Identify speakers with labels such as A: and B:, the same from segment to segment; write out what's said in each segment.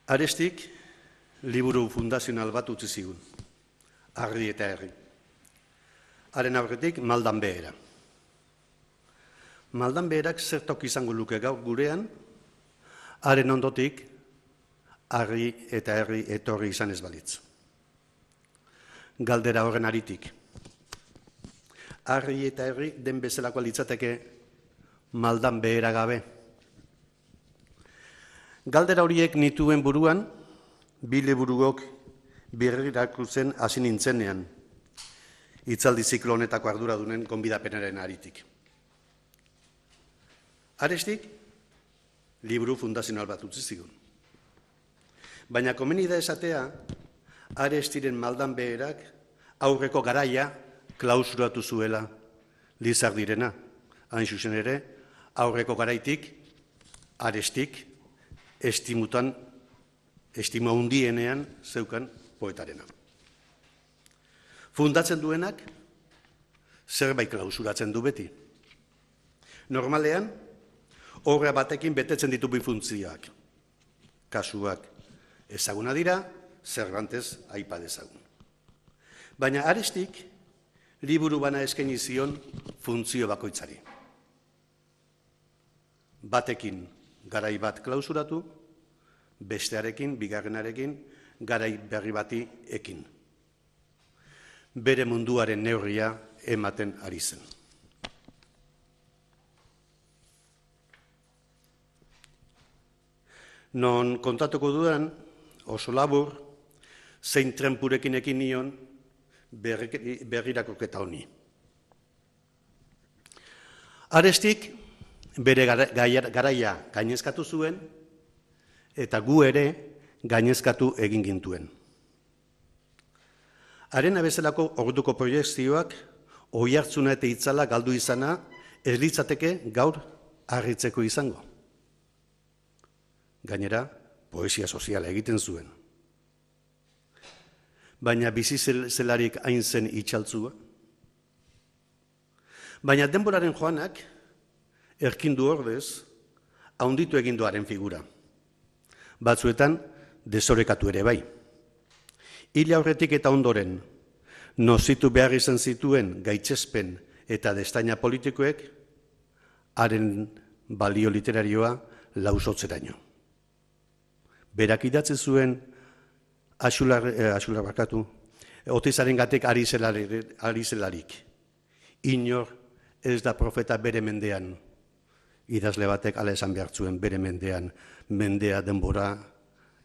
A: Arestik, liburu fundazional bat utzi zigun, Arri eta Herri. Haren aurretik, Maldan Behera. Maldan Beherak zertok izango luke gaur gurean, haren ondotik, Arri eta Herri etorri izan ez balitz. Galdera horren aritik. Arri eta Herri den bezalakoa litzateke Maldan Behera gabe. Galdera horiek nituen buruan, bi liburuok berrirakurtzen hasi nintzenean, hitzaldi ziklo honetako arduradunen gonbidapenaren aritik. Arestik, liburu fundazional bat utzi zigun. Baina komeni da esatea, Arestiren Maldan Beherak aurreko garaia klausuratu zuela Lizardirena. Hain zuzen ere, aurreko garaitik, Arestik, estima hundienean zeukan poetarena. Fundatzen duenak, zerbait klausuratzen du beti. Normalean, obra batekin betetzen ditu bi funtzioak. Kasuak ezaguna dira, Cervantes aipa dezagun. Baina Arestik, liburu bana eskaini zion funtzio bakoitzari. Batekin garai bat klausuratu, bestearekin, bigarrenarekin, garai berri bati ekin. Bere munduaren neurria ematen ari zen. Non kontatuko dudan, oso labur, zein trenpurekin ekin nion berrirakoketa honi. Arestik bere garaia gainezkatu zuen, eta gu ere gainezkatu egin gintuen. Haren bezalako orduko proiekzioak, oihartzuna eta itzala galdu izana, ez litzateke gaur harritzeko izango. Gainera, poesia soziala egiten zuen. Baina bizi zelarik hain zen itxaltzua. Baina denboraren joanak, erkindu ordez, haunditu egin duaren figura. Batzuetan, desorekatu ere bai. Hil aurretik eta ondoren, nozitu behar izan zituen gaitzespen eta destaina politikoek, haren balio literarioa lausotzeraino. Berak idatzi zuen Axular bakatu, Otizaren gatek ari zelarik. Inor ez da profeta bere mendean. Idazle batek ala esan behar zuen bere mendean. Mendea denbora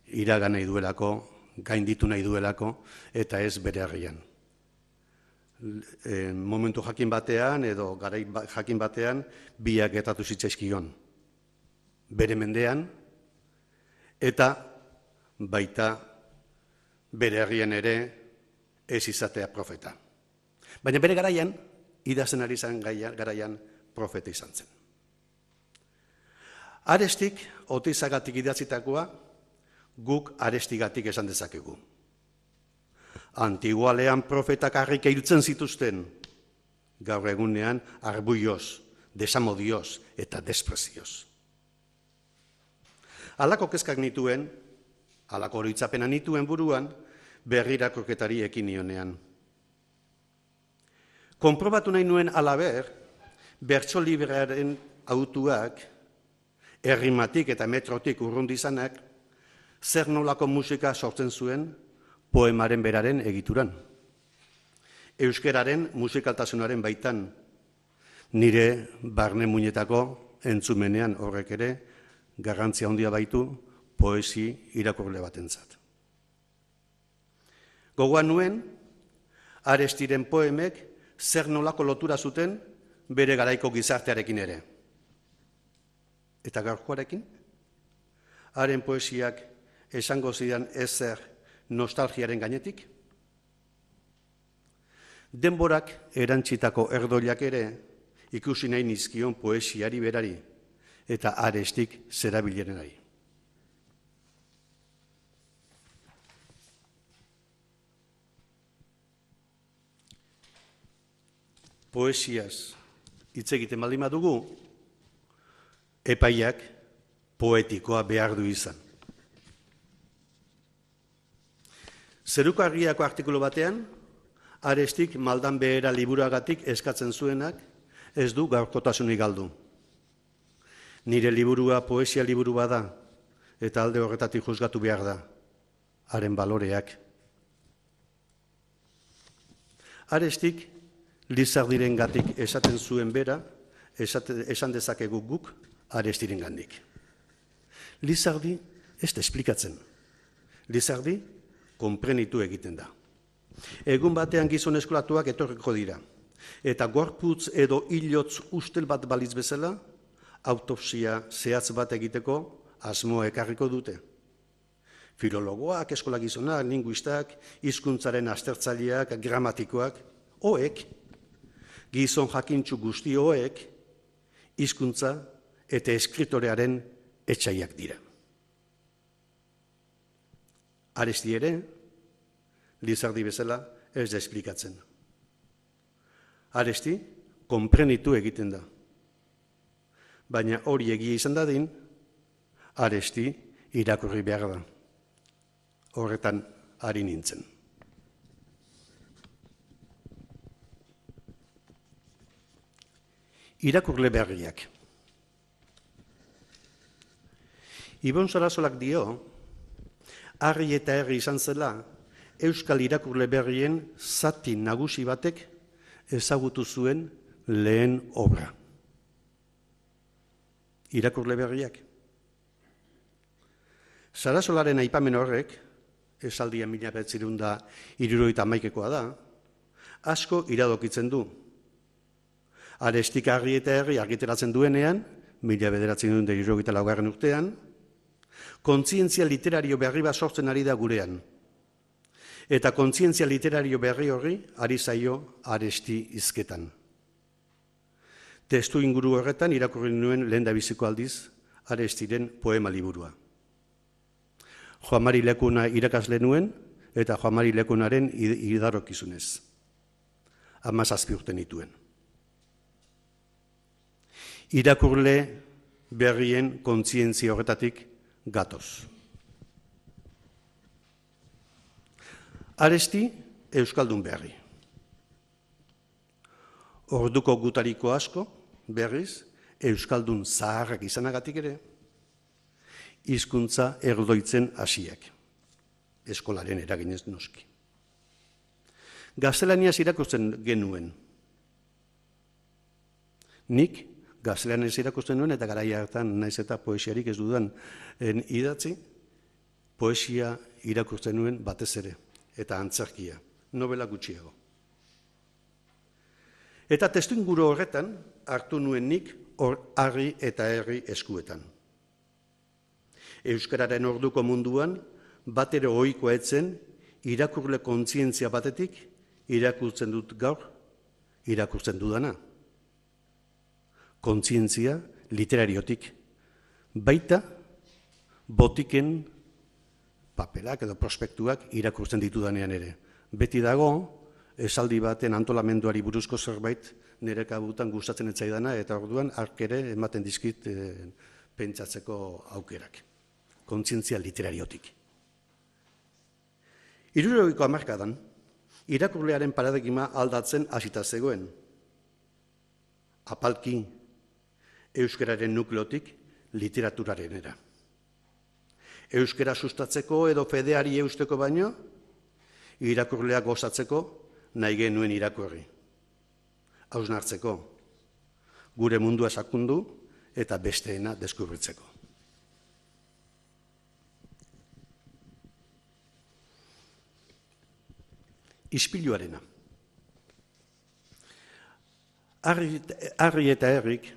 A: iraga nahi duelako, gainditu nahi duelako, eta ez bere herrian. Momentu jakin batean edo garai jakin batean biak gertatu zitzaizkion. Bere mendean eta baita bere herrian ere ez izatea profeta. Baina bere garaian, idazten ari zen garaian profeta izan zen. Arestik, Otizagatik idatzitakoa, guk Arestigatik esan dezakegu. Antigualean profetak harrika hiltzen zituzten, gaur egunean arbuioz, desamodioz eta desprezioz. Halako kezkak nituen, halako oroitzapena nituen buruan, berrirakoketari ekin nionean. Konprobatu nahi nuen halaber, bertso librearen autuak, errimatik eta metrotik urrundizanak, zer nolako musika sortzen zuen poemaren beraren egituran. Euskeraren musikaltasunaren baitan, nire barne muinetako entzumenean horrek ere, garrantzia handia baitu poesi irakurle batentzat. Gogoan nuen, Arestiren poemek zer nolako lotura zuten bere garaiko gizartearekin ere. Eta gaurkoarekin, haren poesiak esango zidan ezer nostalgiaren gainetik. Denborak erantzitako erdoilak ere ikusi nahi nizkion poesiari berari eta Arestik zerabilerenari. Poesiaz hitz egiten baldin badugu, epaiak poetikoa behar du izan. Zerukarriako artikulu batean, Arestik maldan behera liburuagatik eskatzen zuenak ez du gaurkotasunik galdu. Nire liburua poesia liburu bada eta alde horretatik juzgatu behar da, haren baloreak. Arestik Lizardirengatik esaten zuen bera, esan dezakegu guk Arestirengandik. Lizardi ez da esplikatzen. Lizardi konprenitu egiten da. Egun batean gizon eskolatuak etorriko dira, eta gorputz edo hilotz ustel bat baliz bezala, autopsia zehatz bat egiteko asmoa ekarriko dute. Filologoak, eskola gizonak, linguistak, hizkuntzaren aztertzaileak, gramatikoak, hoek, gizon jakintsu guzti hoek, hizkuntza eta eskritorearen etsaiak dira. Aresti ere, Lizardi bezala ez da esplikatzen. Aresti konprenitu egiten da. Baina hori egia izan dadin, Aresti irakurri behar da. Horretan ari nintzen. Irakurle berriak. Ibon Sarasolak dio, Harri eta Herri izan zela, Euskal irakurle berrien zati nagusi batek ezagutu zuen lehen obra. Irakurle berriak. Sarasolaren aipamen horrek, esaldia 1971 da, asko iradokitzen du. Arestik Harri eta Herri argitaratzen duenean, 1974 urtean, kontzientzia literario berri bat sortzen ari da gurean. Eta kontzientzia literario berri horri ari zaio Aresti hizketan. Testu inguru horretan irakurri nuen lehendabiziko aldiz Arestiren poema liburua. Joan Mari Lekuna irakasle nuen eta Joan Mari Lekunaren idarokizunez. 17 urte nituen. Irakurle berrien kontzientzia horretatik gatoz. Aresti euskaldun berri. Orduko gutariko asko, berriz, euskaldun zaharrak izanagatik ere, hizkuntza erdoitzen hasiak. Eskolaren eraginez noski. Gaztelaniaz irakurtzen genuen. Nik gaztelaniaz irakurtzen nuen eta garaia hartan naiz eta poesiarik ez dudan idatzi, poesia irakurtzen nuen batez ere. Eta antzerkia, novela gutxiago. Eta testuinguru horretan hartu nuen nik Harri eta Herri eskuetan. Euskararen orduko munduan, batere ohikoa etzen, irakurle kontzientzia batetik, irakurtzen dut gaur, irakurtzen dudana. Kontzientzia literariotik, baita botiken papelak edo prospektuak irakurtzen ditudanean ere. Beti dago, esaldi baten antolamenduari buruzko zerbait nire kabutan gustatzen etzaidana eta orduan ark ere ematen dizkit pentsatzeko aukerak. Kontzientzia literariotik. 70ko hamarkadan, irakurlearen paradigma aldatzen hasita zegoen. Apalki, euskararen nukleotik literaturarenera. Euskara sustatzeko edo fedeari eusteko baino, irakurleak gozatzeko nahi genuen irakurri. Hausnartzeko, gure mundua sakundu eta besteena deskubritzeko. Ispiluarena. Harri eta Herrik,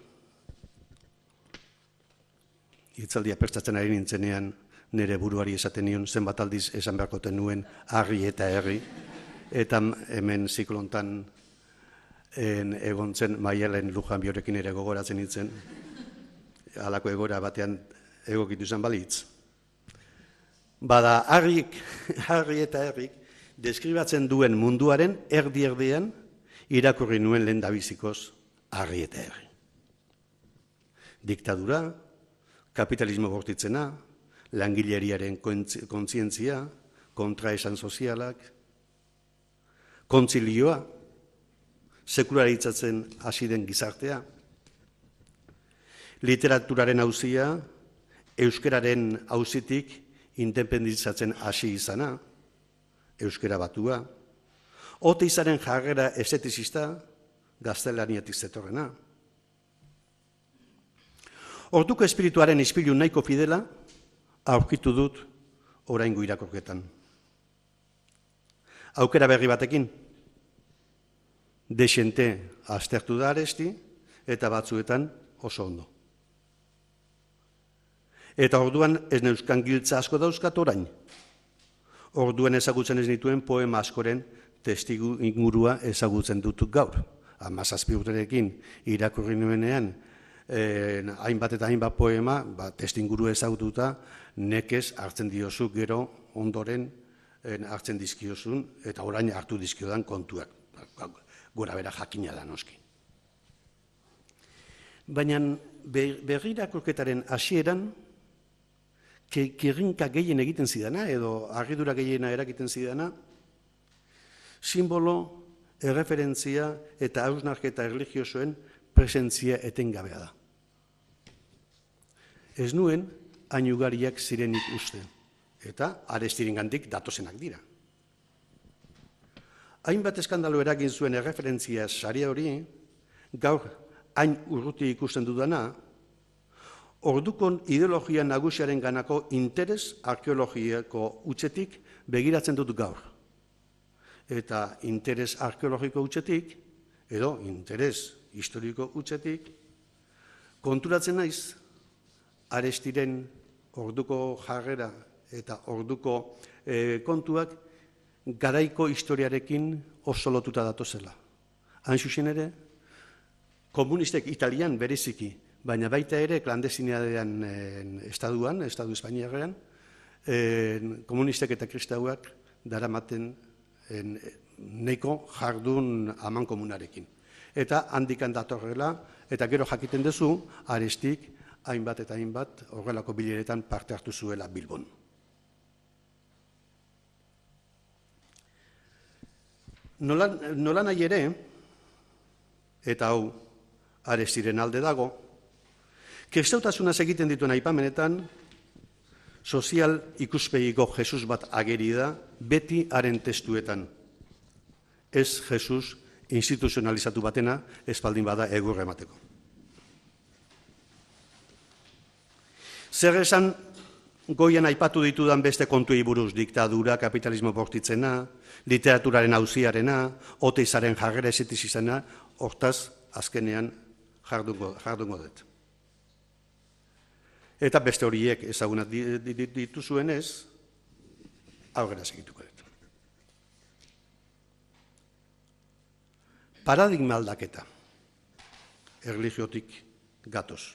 A: hitzaldia prestatzen ari nintzenean, nire buruari esaten nion zenbat aldiz esan beharkoten nuen Harri eta Herri, eta hemen ziklontan egon zen Maialen Lujan Biorekin ere gogoratzen nintzen, halako egora batean egokitu izan balitz. Bada, Harri eta Herrik deskribatzen duen munduaren erdi-erdian irakurri nuen lehendabizikoz Harri eta Herri. Diktadura, kapitalismo bortitzena, langileriaren kontzientzia, kontraesan sozialak, kontzilioa, sekularitzatzen hasi den gizartea, literaturaren auzia, euskararen auzitik independentziatzen hasi izana, euskara batua, Oteizaren jarrera estetizista, gaztelaniatik zetorrena. Orduko espirituaren ispilu nahiko fidela, aurkitu dut oraingo irakurketan. Aukera berri batekin, desente aztertu da Aresti, eta batzuetan oso ondo. Eta orduan ez neuzkan giltza asko dauzkat orain. Orduan ezagutzen ez nituen poema askoren testigu ingurua ezagutzen dut gaur. 17 urterekin irakurri nuenean, hainbat eta hainbat poema, testinguru ezagututa, nekez hartzen diozu gero ondoren hartzen dizkiozun, eta orain hartu dizkiodan kontuak. Gora bera jakina da noski. Baina berri irakurketaren hasieran, kirrinka gehien egiten zidana, edo harridura gehiena erakiten zidana, simbolo, erreferentzia eta hausnarketa erlijiosoen presentzia etengabea da. Ez nuen, hain ugariak zirenik uste, eta Arestirengandik datozenak dira. Hainbat eskandalo eragin zuen erreferentzia saria hori, gaur hain urruti ikusten dudana, ordukon ideologia nagusiaren ganako interes arkeologiako utzetik begiratzen dut gaur. Eta interes arkeologiko utzetik, edo interes historiko utzetik, konturatzen naiz, Arestiren orduko jarrera eta orduko kontuak garaiko historiarekin oso lotuta datozela. Hain zuzen ere, komunistek Italian bereziki, baina baita ere klandestinadean estaduan, estadu espainiarrean, komunistek eta kristauak daramaten neiko jardun aman komunarekin. Eta handikan datorrela, eta gero jakiten duzu, Arestik hainbat eta hainbat horrelako bileretan parte hartu zuela Bilbon. Nola nahi ere, eta hau Arestiren alde dago, kristautasunaz egiten dituen aipamenetan, sozial ikuspegiko Jesus bat ageri da beti haren testuetan. Ez Jesus instituzionalizatu batena, espaldin bada egur emateko. Zer esan goian aipatu ditudan beste kontuei buruz, diktadura, kapitalismo bortitzena, literaturaren auziarena, Oteizaren jarrera esetizizena, hortaz azkenean jardungo dut. Eta beste horiek ezagunat dituzuenez, aurrera segituko dut. Paradigma aldaketa, erlijiotik gatoz.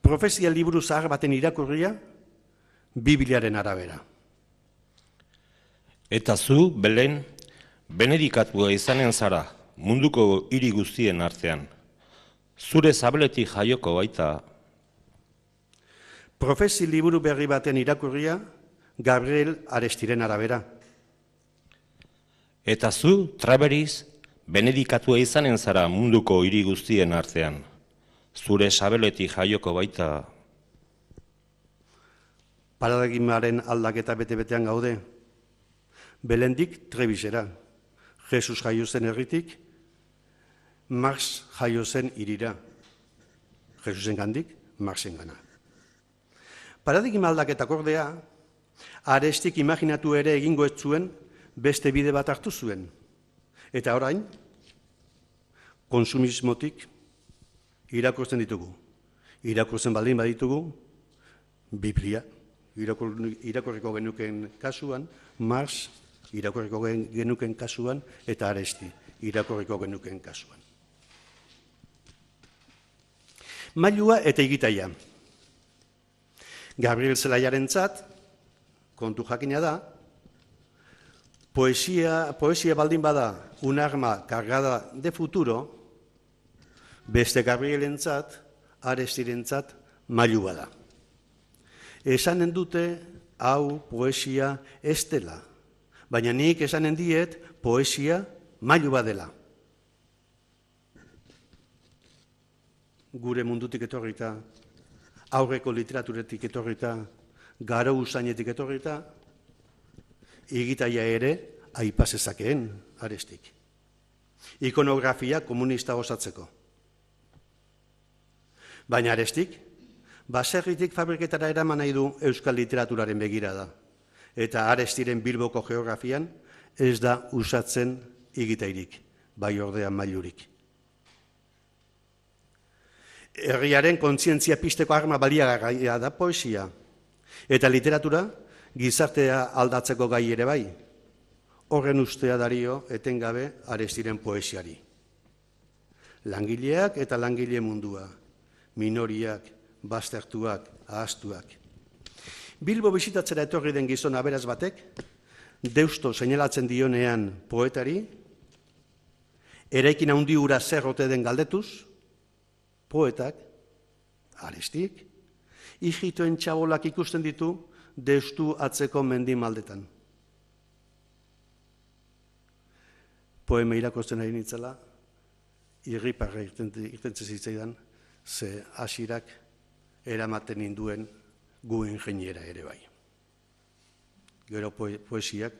A: Profezia liburu zahar baten irakurria, Bibliaren arabera.
B: Eta zu, Belen, benedikatua izanen zara, munduko hiri guztien artean. Zure zabeletik jaioko baita.
A: Profezia liburu berri baten irakurria, Gabriel Arestiren arabera.
B: Eta zu, Traveriz, benedikatua izanen zara munduko hiri guztien artean. Zure sabeletik jaioko baita.
A: Paradigmaren aldaketa bete-betean gaude. Belendik Trebizera, Jesus jaio zen herritik, Marx jaio zen hirira. Jesusen gandik, Marxen gana. Paradigma aldaketak ordea, Arestik imaginatu ere egingo ez zuen beste bide bat hartu zuen. Eta orain, konsumismotik irakurtzen ditugu. Irakurtzen baldin baditugu, Biblia. Irakurriko genuken kasuan, Marx irakurriko genuken kasuan, eta Aresti irakurriko genuken kasuan. Mailua eta egitaia. Gabriel Zelaiarentzat, kontu jakina da, poesia baldin bada un arma cargada de futuro, beste Gabrielentzat, Arestirentzat mailua da. Esanen dute hau poesia ez dela, baina nik esanen diet poesia mailu bat dela. Gure mundutik etorrita, aurreko literaturetik etorrita, garo usainetik etorrita, egitaia ere aipasezakeen Arestik. Ikonografia komunista osatzeko. Baina Arestik, baserritik fabriketara eraman nahi du euskal literaturaren begirada. Eta Arestiren Bilboko geografian ez da usatzen egitairik, bai ordea mailurik. Herriaren kontzientzia pizteko arma baliagarria da poesia. Eta literatura gizartea aldatzeko gai ere bai. Horren ustea dario etengabe Arestiren poesiari. Langileak eta langile mundua, minoriak, baztertuak, ahaztuak. Bilbo bisitatzera etorri den gizon aberaz batek, Deusto seinalatzen dionean poetari, eraikin handi hura zer ote den galdetuz, poetak, Arestik, hijitoen txabolak ikusten ditu Deustu atzeko mendi maldetan. Poema irakurtzen ari nintzela, irriparra irten zitzaidan, ze hasirak eramaten ninduen gu ingeniera ere bai. Gero poesiak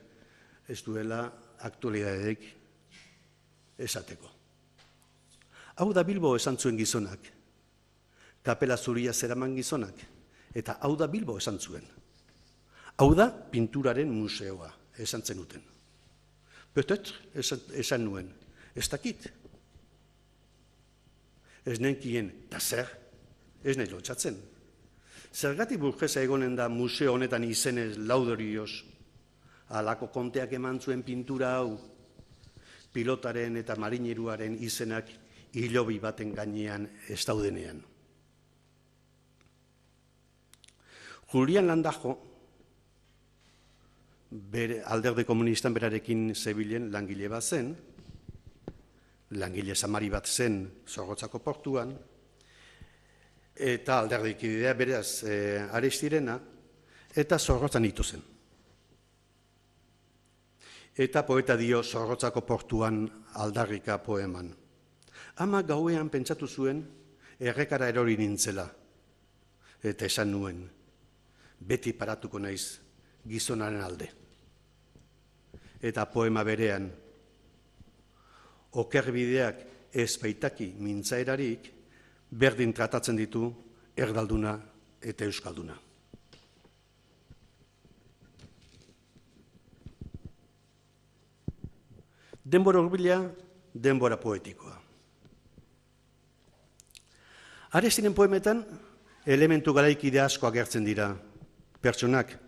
A: ez duela aktualidadeik esateko. Hau da Bilbo esan zuen gizonak, kapela zuria zeraman gizonak, eta hau da Bilbo esan zuen. Hau da pinturaren museoa esan zenuten. Peut-être esan nuen, ez dakit. Ez nenkien, eta zer, ez nahi lotxatzen. Zergatik Burgesa egonen da museo honetan izenez laudorioz, halako konteak eman zuen pintura hau, pilotaren eta marineruaren izenak hilobi baten gainean ez daudenean. Julian Landajo, Alderdi Komunistan berarekin zebilen langile bat zen, langile samari bat zen Zorrotzako portuan, eta alderdikidea beraz Arestirena, eta Zorrotzan hitu zen. Eta poeta dio Zorrotzako portuan aldarrika poeman. Ama gauean pentsatu zuen errekara erori nintzela, eta esan nuen, beti paratuko naiz gizonaren alde. Eta poema berean, okerbideak ez baitaki mintzaerarik, berdin tratatzen ditu erdalduna eta euskalduna. Denbora hurbila, denbora poetikoa. Arestiren poemetan, elementu garaikide asko agertzen dira, pertsonak,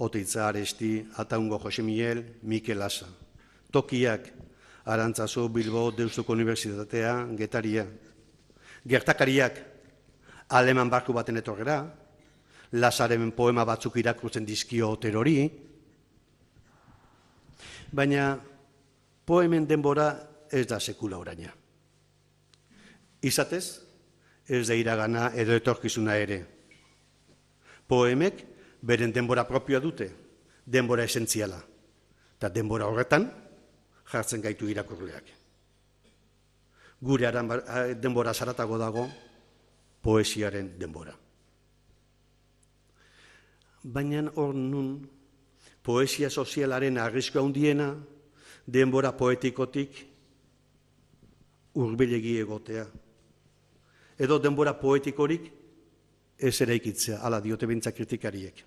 A: Oteitza Aresti, Ataungo Jose Miguel, Mikel Asa. Tokiak, Arantzazu, Bilbo, Deustuko Unibertsitatea, Getaria. Gertakariak, aleman barku baten etorgera, Lasaren poema batzuk irakurtzen dizkio Oterori, baina poemen denbora ez da sekula oraina. Izatez, ez da iragana edo etorkizuna ere. Poemek beren denbora propioa dute, denbora esentziala, eta denbora horretan jartzen gaitu irakurleak. Gure denbora zaratago dago poesiaren denbora. Baina hor nun, poesia sozialaren arrisku handiena, denbora poetikotik hurbilegi egotea. Edo denbora poetikorik ez eraikitzea, hala diote behintzat kritikariek.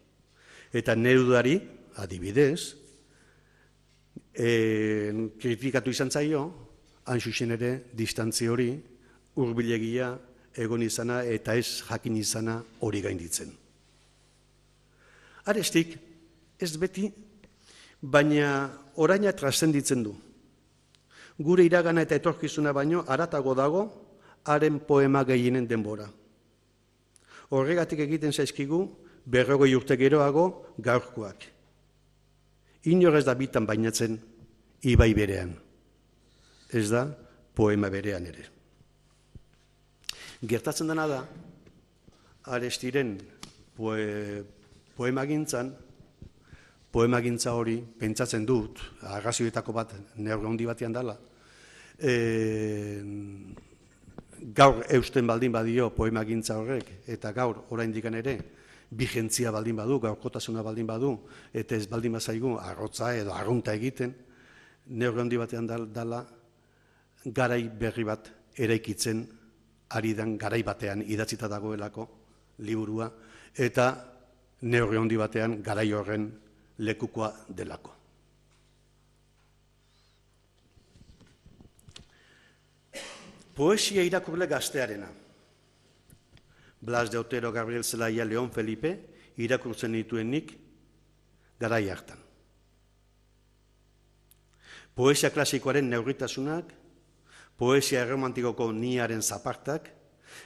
A: Eta Nerudari, adibidez, kritikatu izan zaio, hain zuzen ere, distantzi hori, hurbilegia egon izana eta ez jakin izana hori gainditzen. Arestik, ez beti, baina oraina traszenditzen du. Gure iragana eta etorkizuna baino haratago dago haren poema gehienen denbora. Horregatik egiten zaizkigu 40 urte geroago gaurkoak. Inor ez da bitan bainatzen ibai berean. Ez da poema berean ere. Gertatzen dena da, Arestiren poemagintza hori, pentsatzen dut, arrazioetako bat, neurri handi batean dela, gaur eusten baldin badio poemagintza horrek, eta gaur oraindik ere, bigentzia baldin badu, gaurkotasuna baldin badu, eta ez baldin bazaigu arrotza edo arrunta egiten, neurri handi batean dela, garai berri bat eraikitzen ari den garai batean idatzita dagoelako liburua, eta neurri handi batean garai horren lekukoa delako. Poesia irakurle gaztearena. Blas de Otero, Gabriel Zelaia, Leon Felipe irakurtzen dituenik garai hartan. Poesia klasikoaren neurritasunak, poesia erromantikoko niaren zapartak,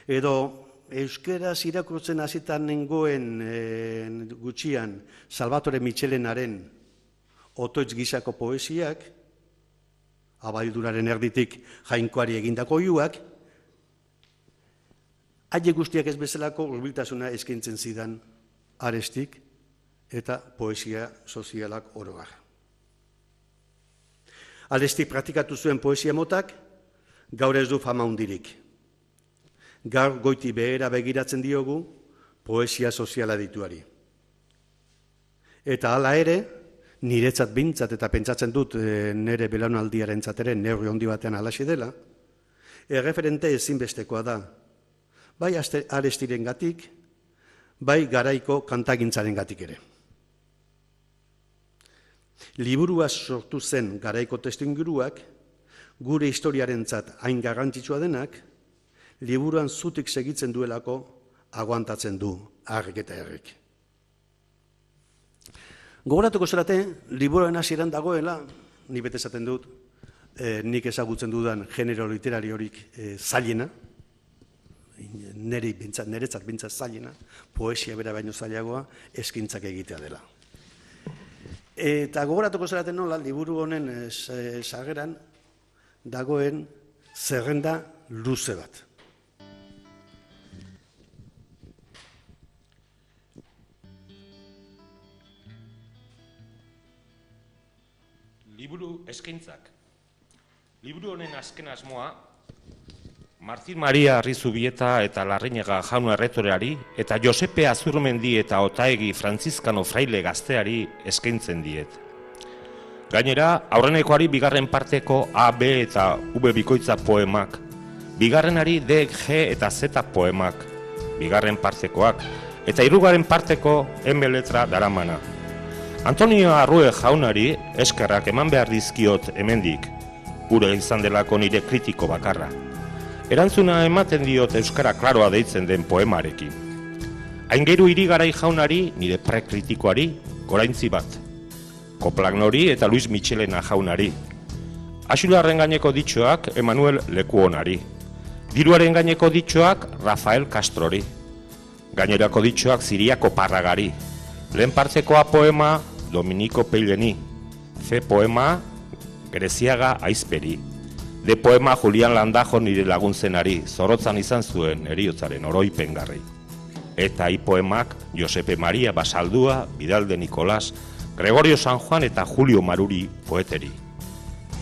A: edo euskeraz irakurtzen hasitan nengoen gutxian Salvatore Michelenaren otoitz gisako poesiak, abailduraren erditik jainkoari egindako oihuak, haiek guztiak ez bezalako hurbiltasuna eskaintzen zidan Arestik eta poesia sozialak oroar. Arestik praktikatu zuen poesia motak, gaur ez du fama hundirik. Gaur goiti behera begiratzen diogu poesia soziala dituari. Eta hala ere, niretzat bintzat eta pentsatzen dut nire belaunaldiaren zateren neurri handi batean halaxe dela, erreferente ezinbestekoa da, bai Arestiren gatik, bai garaiko kantagintzaren gatik ere. Liburua sortu zen garaiko testuinguruak, gure historiarentzat hain garrantzitsua denak, liburuan zutik segitzen duelako aguantatzen du harrik eta herrik. Gogoratuko zarate, liburuaren hasieran dagoela, ni bete esaten dut, nik ezagutzen dudan genero literariorik zailena, niretzat bintzat zailena, poesia bera baino zailagoa, eskintzak egitea dela. Eta gogoratuko zarate nola, liburu honen sarreran dagoen zerrenda luze bat.
B: Liburu eskaintzak. Liburu honen azken asmoa, Martin Maria Arrizubieta eta Larrañaga jaun erretoreari eta Josepe Azurmendi eta Otaegi Frantziskano fraile gazteari eskaintzen diet. Gainera, aurrenekoari bigarren parteko A, B eta V bikoitza poemak, bigarrenari D, G eta Z poemak, bigarren partekoak, eta hirugarren parteko M letra daramana. Antonio Arrue jaunari eskerrak eman behar dizkiot hemendik, gure izan delako nire kritiko bakarra. Erantzuna ematen diot euskara klaroa deitzen den poemarekin. Aingeru Irigarai jaunari, nire prekritikoari, goraintzi bat. Koplagnori eta Luis Michelena jaunari. Axularren gaineko ditxoak Emanuel Lekuonari. Diruaren gaineko ditxoak Rafael Castrori. Gainerako ditxoak Ziriako Parragari. Lehen partzekoa poema Dominico Peilleni. C poema Greziaga Aizperi. D poema Julian Landajo nire lagunzenari, zorotzan izan zuen heriotzaren oroipengarri. Eta I poemak Josepe Maria Basaldua, Vidal de Nicolás, Gregorio San Juan eta Julio Maruri poeteri.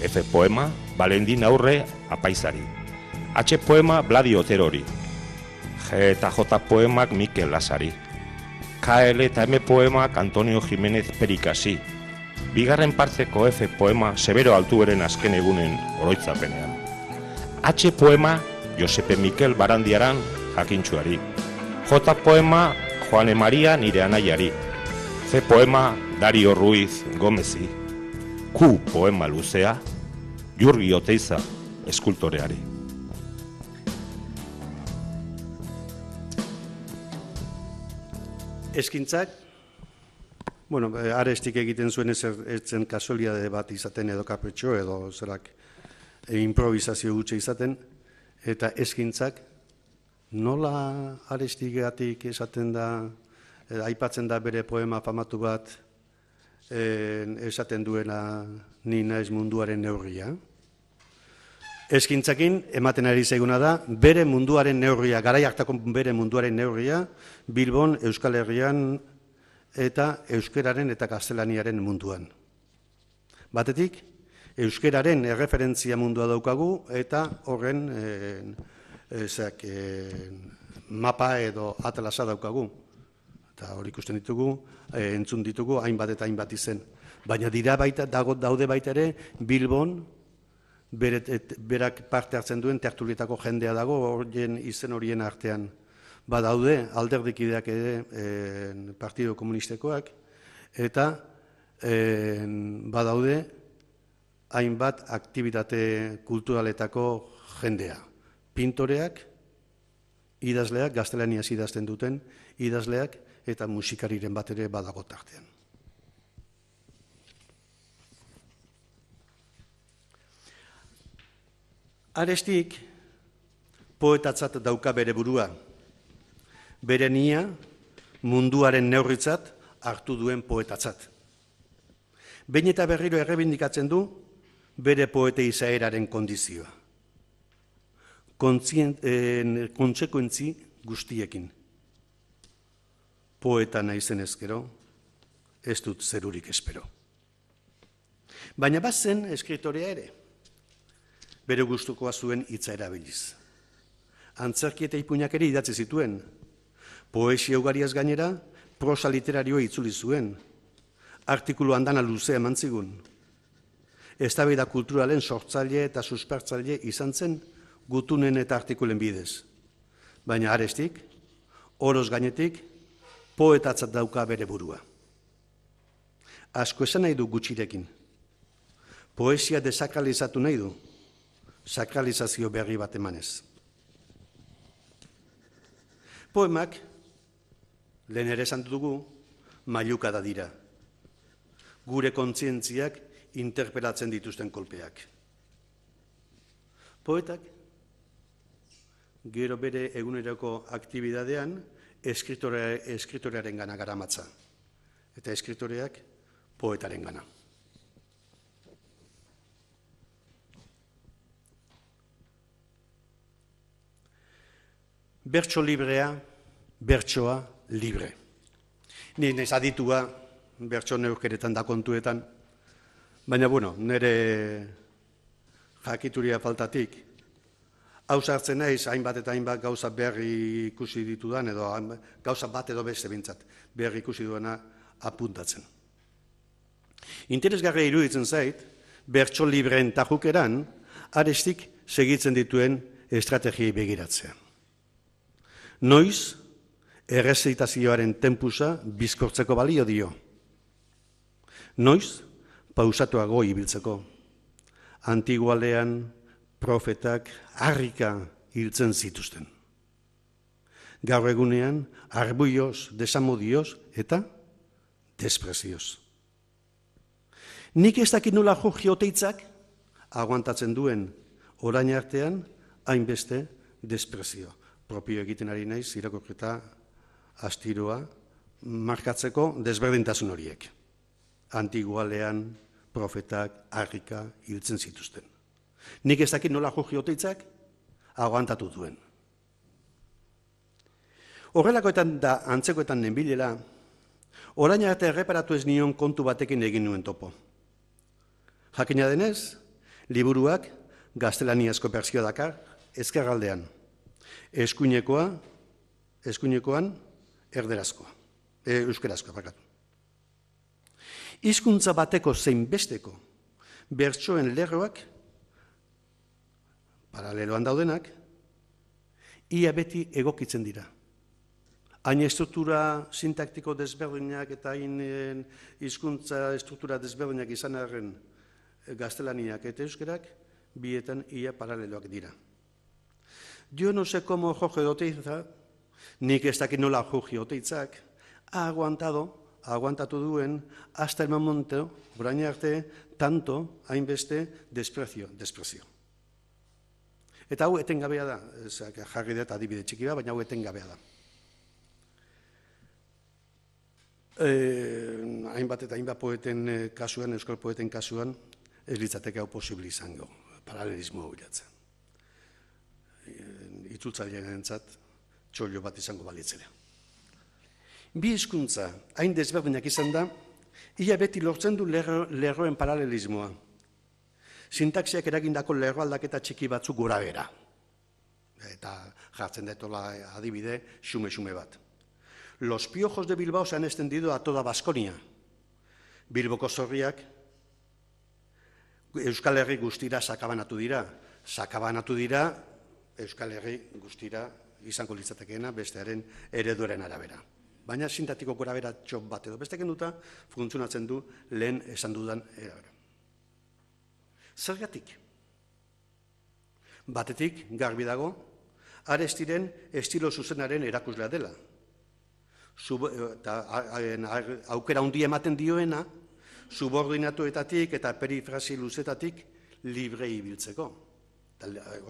B: F poema Valentin Aurre Apaizari. H poema Bladi Oterori. G eta J poemak Mikel Lasari. KL eta M poemak Antonio Jiménez Perikasi. Bigarren partzeko F poema Severo Altueren azken egunen oroitzapenean. H poema Josepe Mikel Barandiaran jakintxuari. J poema Juane Maria nire anaiari. C poema Dario Ruiz Gomezi. Q poema luzea Jurgi Oteiza eskultoreari.
A: Eskintzak, bueno, Arestik egiten zuen ezen kasualitate bat izaten edo kapritxo edo zerak improvisazio gutxe izaten, eta eskintzak nola Arestigatik esaten da, aipatzen da bere poema famatu bat esaten duena ni naiz munduaren neurria. Eskintzakin ematen ari zaiguna da bere munduaren neurria, garai hartako bere munduaren neurria, Bilbon, Euskal Herrian eta euskeraren eta gaztelaniaren munduan. Batetik, euskeraren erreferentzia mundua daukagu eta horren mapa edo atlasa daukagu. Eta hori ikusten ditugu, entzun ditugu, hainbat eta hainbat izen. Baina daude baita ere, Bilbon, berak parte hartzen duen tertulietako jendea dago, horien izen horien artean. Badaude, alderdikideak ere Partido Komunistekoak, eta badaude, hainbat aktibitate kulturaletako jendea. Pintoreak, idazleak, gaztelaniaz idazten duten, idazleak, eta musikariren bat ere badago tartean. Arestik, poetatzat dauka bere burua. Bere nia munduaren neurritzat hartu duen poetatzat. Behin eta berriro errebindikatzen du bere poete izaeraren kondizioa. Kontsekuentzi guztiekin. Poeta naizen ezkero, ez dut zerurik espero. Baina bazen eskritorea ere, bere gustukoa zuen hitza erabiliz. Antzerki eta ipuinak ere idatzi zituen. Poesia ugariaz gainera, prosa literarioa itzuli zuen. Artikulu andana luze eman zigun. Eztabaida kulturalen sortzaile eta suspertzaile izan zen gutunen eta artikulen bidez. Baina Arestik, oroz gainetik, poetatzat dauka bere burua. Asko esan nahi du gutxirekin. Poesia desakralizatu nahi du, sakralizazio berri bat emanez. Poemak, lehen ere esan dugu, mailukada dira. Gure kontzientziak interpelatzen dituzten kolpeak. Poetak, gero bere eguneroko aktibidadean, eskritorearen gana garamatza, eta eskritoreak poetaren gana. Bertso librea, bertsoa libre. Ni naiz aditua bertso neurkeretan da kontuetan, baina nire jakituria faltatik, hau sartzen naiz, hainbat eta hainbat gauza berri ikusi ditudan, edo gauza bat edo beste bintzat, berri ikusi duena apuntatzen. Interesgarria iruditzen zait, bertso libreen tajukeran, Arestik segitzen dituen estrategiei begiratzea. Noiz, errezitazioaren tempusa bizkortzeko balio dio. Noiz, pausatuago ibiltzeko. Antigualean, profetak harrika hiltzen zituzten. Gaur egunean, arbuioz, desamodioz eta desprezioz. Nik ez dakit nola Jorge Oteitzak aguantatzen duen orain artean hainbeste desprezio. Propio egiten ari naiz, irakurketa astiroa markatzeko desberdintasun horiek. Antigualean, profetak harrika hiltzen zituzten. Nik ez dakit nola Jorge Oteitzak aguantatu duen. Horrelakoetan da antzekoetan nenbilela, orain arte erreparatu ez nion kontu batekin egin nuen topo. Jakina denez, liburuak gaztelaniazko bertsioa dakar ezkerraldean, eskuinekoan erderazkoa, euskerazkoa bakatu. Hizkuntza bateko zein besteko bertsoen lerroak paraleloan daudenak, ia beti egokitzen dira. Hain estruktura sintaktiko desberdinak eta hain hizkuntza estruktura desberdinak izan arren gaztelaniak eta euskerak, bietan ia paraleloak dira. Yo no sé cómo Jorge Oteiza, nik ez dakit nola Jorge Oteitzak, ha aguantatu duen, hasta el momento, orain arte, tanto, hainbeste, desprezio. Eta hau etengabea da, jarri dut adibide txiki bat, baina hau etengabea da. Hainbat eta hainbat poeten kasuan, euskal poeten kasuan, ez litzateke hau posible izango, paralelismoa bilatzen. Itzultzailearentzat txollo bat izango balitzera. Bi hizkuntza hain desberdinak izan da, ia beti lortzen du lerroen paralelismoa. Sintaxiak eragindako lerro aldaketa txiki batzuk gora bera. Eta jartzen detola adibide xume bat. Los piojos de Bilbao se han extendido a toda Baskonia. Bilboko zorriak Euskal Herri guztira sakabanatu dira. Sakabanatu dira Euskal Herri guztira izango litzatekeena bestearen ereduaren arabera. Baina sintatiko gora bera txop bat edo beste kenduta funtzionatzen du lehen esan dudan erabera. Zergatik? Batetik, garbi dago, Arestiren estilo zuzenaren erakuslea dela. Aukera handia ematen dioena, subordinatuetatik eta perifrasi luzetatik libre ibiltzeko.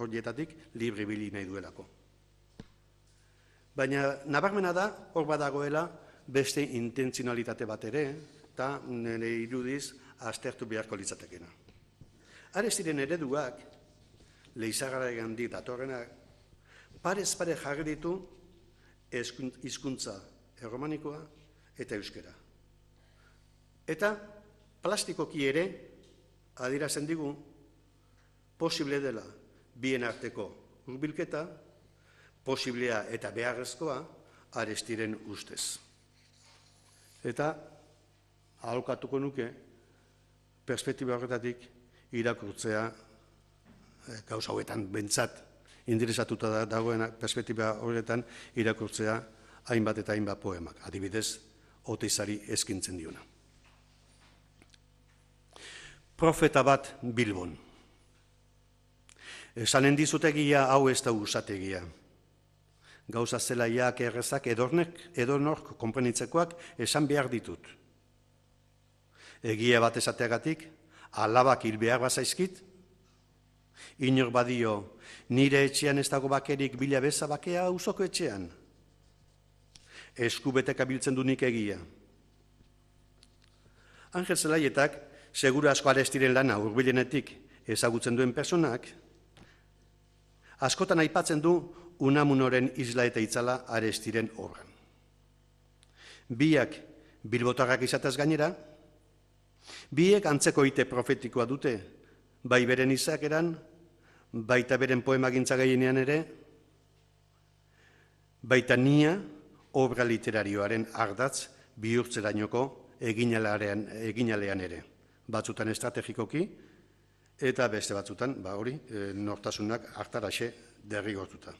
A: Horietatik libre ibili nahi duelako. Baina nabarmena da, hor badagoela, beste intentzionalitate bat ere, eta nire irudiz aztertu beharko litzatekena. Arestiren ereduak, Leizagarain handik datorrenak, parez pare jarri ditu hizkuntza erromanikoa eta euskera. Eta plastikoki ere adierazten digu posible dela bien arteko hurbilketa, posiblea eta beharrezkoa Arestiren ustez. Eta aholkatuko nuke perspektiba horretatik irakurtzea gauza hauetan bentsat interesatuta dagoen perspektiba horretan irakurtzea hainbat eta hainbat poemak, adibidez, Oteizari eskintzen diona. Profeta bat Bilbon. Esanen dizutegia hau ez da usategia. Gauza zelaiak errezak edonork konprenitzekoak esan behar ditut. Egia bat esateagatik, alabak hil behar bazaizkit, inor badio, nire etxean ez dago bakerik bila beza bakea auzoko etxean. Eskubetek abiltzen du nik egia. Angel Zelaietak, seguru asko Arestiren lana hurbilenetik ezagutzen duen personak, askotan aipatzen du Unamunoren isla eta itzala Arestiren obran. Biak bilbotarrak izatez gainera, biek antzeko ite profetikoa dute, bai beren izakeran, baita beren poemagintza gehienean ere, baita nia obra literarioaren ardatz bihurtzerainoko eginalean ere. Batzutan estrategikoki, eta beste batzutan, nortasunak hartaraxe derrigortuta.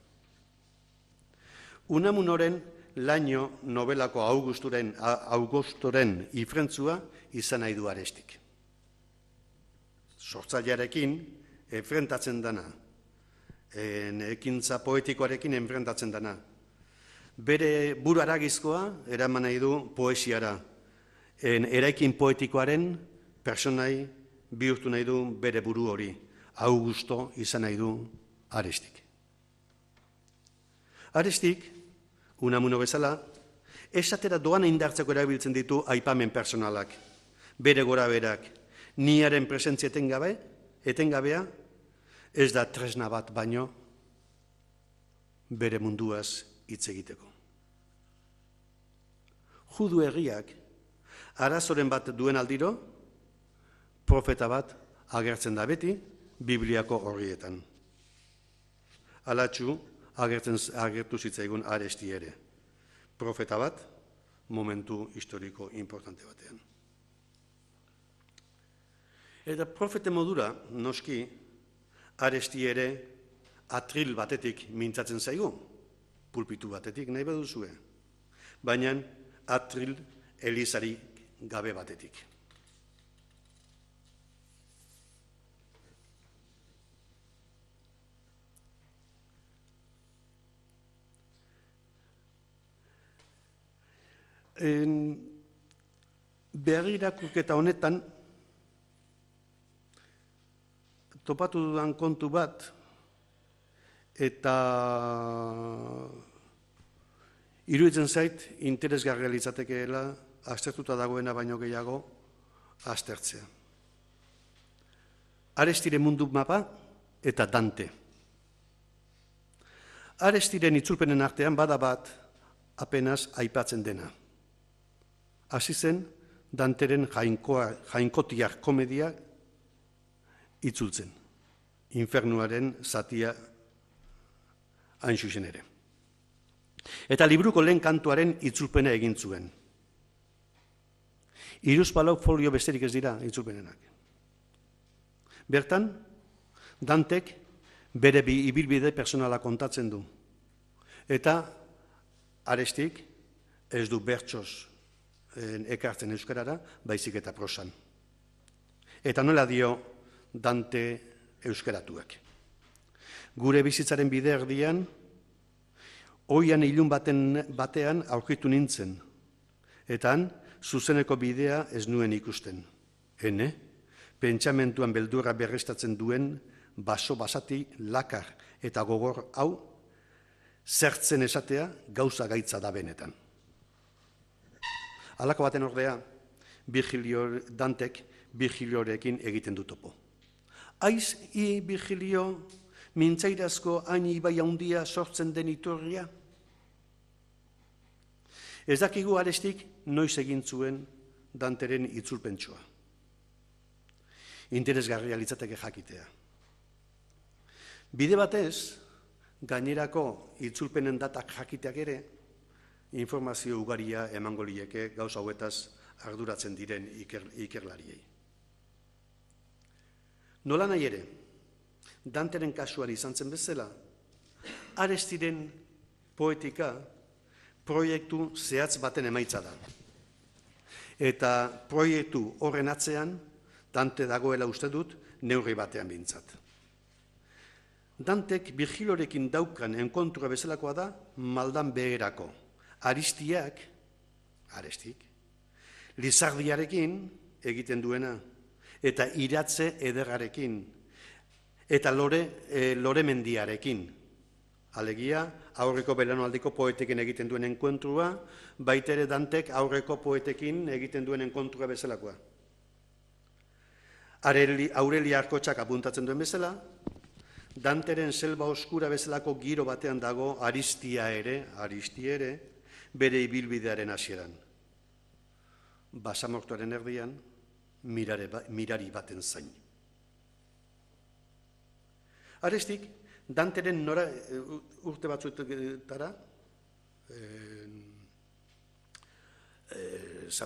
A: Unamunoren laino nobelako Augustoren ifrentzua izan nahi du Arestik. Sortzailearekin enfrentatzen dana, ekintza poetikoarekin enfrentatzen dana. Bere buru haragizkoa eraman nahi du poesiara, eraikin poetikoaren personai bihurtu nahi du bere buru hori, Augusto izan nahi du Arestik. Arestik, Unamuno bezala, esatera doana indartzeko erabiltzen ditu aipamen personalak, bere gora berak, niaren presentzia etengabea, ez da tresna bat baino bere munduaz hitz egiteko. Judu herriak, arazoren bat duen aldiro, profeta bat agertzen da beti Bibliako horrietan. Alatxu agertu zitzaigun Aresti ere. Profeta bat, momentu historiko importante batean. Eta profete modura, noski, Aresti ere atril batetik mintzatzen zaigu, pulpitu batetik nahi baduzue, baina atril elizari gabe batetik. Berrirakurketa honetan, topatu dudan kontu bat, eta iruditzen zait, interesgarria litzatekeela, aztertuta dagoena baino gehiago, aztertzea. Arestiren mundu mapa eta Dante. Arestiren itzulpenen artean bada bat apenas aipatzen dena. hasi zen Danteren jainkotiak komedia itzultzen. Infernuaren zatia hain zuzen ere. Eta liburuko lehen kantuaren itzulpena egin zuen. 3 folio besterik ez dira itzulpenenak. Bertan, Dantek bere ibilbide personala kontatzen du. Eta Arestik ez du bertsoz ekartzen euskarara, baizik eta prosan. Eta nola dio Dante euskaratuak. Gure bizitzaren bide erdian, oian ilun batean aurkitu nintzen, eta han zuzeneko bidea ez nuen ikusten. Hene, pentsamentuan beldurra berrestatzen duen basati lakar eta gogor hau, zertzen esatea gauza gaitza da benetan. Halako baten ordea, Dantek Virgiliorekin egiten du topo. Aiz Virgilio mintzairazko hain ibai handia sortzen den iturria? Ez dakigu Arestik noiz egin zuen Danteren itzulpentsua. Interesgarria litzateke jakitea. Bide batez, gainerako itzulpenen datak jakiteak ere, informazio ugaria emango lieke gauza hauetaz arduratzen diren ikerlariei. Nola nahi ere, Danteren kasuan izan zen bezala, Arestiren poetika proiektu zehatz baten emaitza da. Eta proiektu horren atzean, Dante dagoela uste dut, neurri batean bintzat. Dantek Virgilorekin daukan enkontrua bezalakoa da, maldan beherako. Arestik, Lizardiarekin egiten duena, eta Iratze ederrarekin, eta Lore mendiarekin. Alegia, aurreko belaunaldiko poetekin egiten duen enkontrua, baita ere Dantek aurreko poetekin egiten duen enkontrua bezalakoa. Aurelia Arkotxak apuntatzen duen bezala, Danteren selba oskura bezalako giro batean dago Aristi ere, bere ibilbidearen hasieran. Basamortuaren erdian, mirari baten zain. Arestik, Danteren nora urte batzuetara,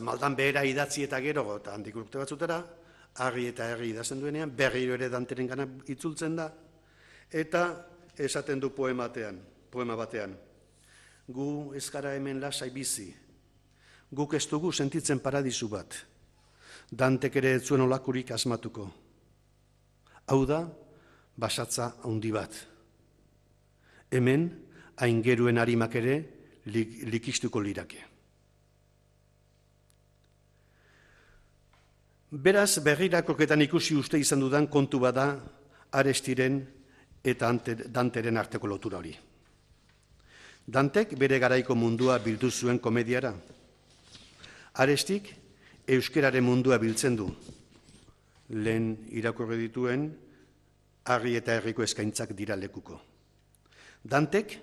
A: maldan behera idatzi eta gero, eta handik urte batzutara, harri eta herri idazten duenean, berriro ere Danteren gana itzultzen da, eta esaten du poema batean. Gu ez gara hemen lasai bizi, guk ez dugu sentitzen paradisu bat, Dantek ere ez zuen olakurik asmatuko. Hau da, basatza handi bat. Hemen, aingeruen harimak ere likistuko lirake. Beraz, berrirakoketan ikusi uste izan dudan kontu bada Arestiren eta Danteren arteko lotura hori. Dantek bere garaiko mundua bildu zuen komediara. Arestik euskeraren mundua biltzen du. Lehen irakurri dituen harri eta herriko eskaintzak dira lekuko. Dantek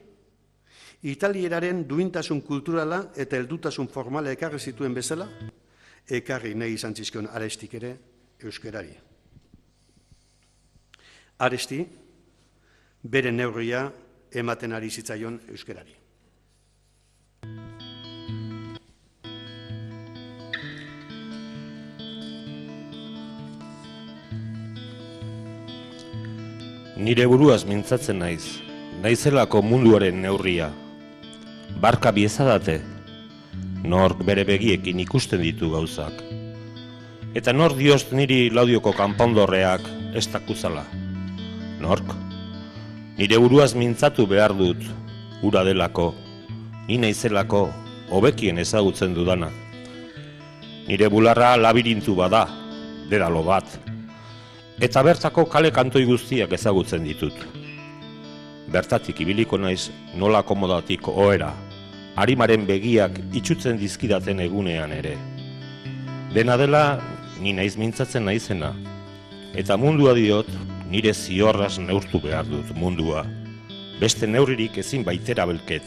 A: italieraren duintasun kulturala eta heldutasun formala ekarri zituen bezala, ekarri nahi izan zizkion Arestik ere euskerari. Aresti bere neurria ematen ari zitzaion euskerari.
B: Nire buruaz mintzatzen naizelako munduaren neurria. Barka biezadate, nork bere begiekin ikusten ditu gauzak. Eta nork dioz niri Laudioko kanpondorreak ez dakuzala. Nork? Nire buruaz mintzatu behar dut, ura delako, ni naizelako, hobekien ezagutzen dudana. Nire bularra labirintu bada, deralo bat, eta bertako kale kantoi guztiak ezagutzen ditut. Bertatik ibiliko naiz nola komodatik ohera, harimaren begiak itxutzen dizkidaten egunean ere. Dena dela, ni naiz mintzatzen naizena, eta mundua diot, nire ziorraz neurtu behar dut mundua, beste neurririk ezin baitera belket.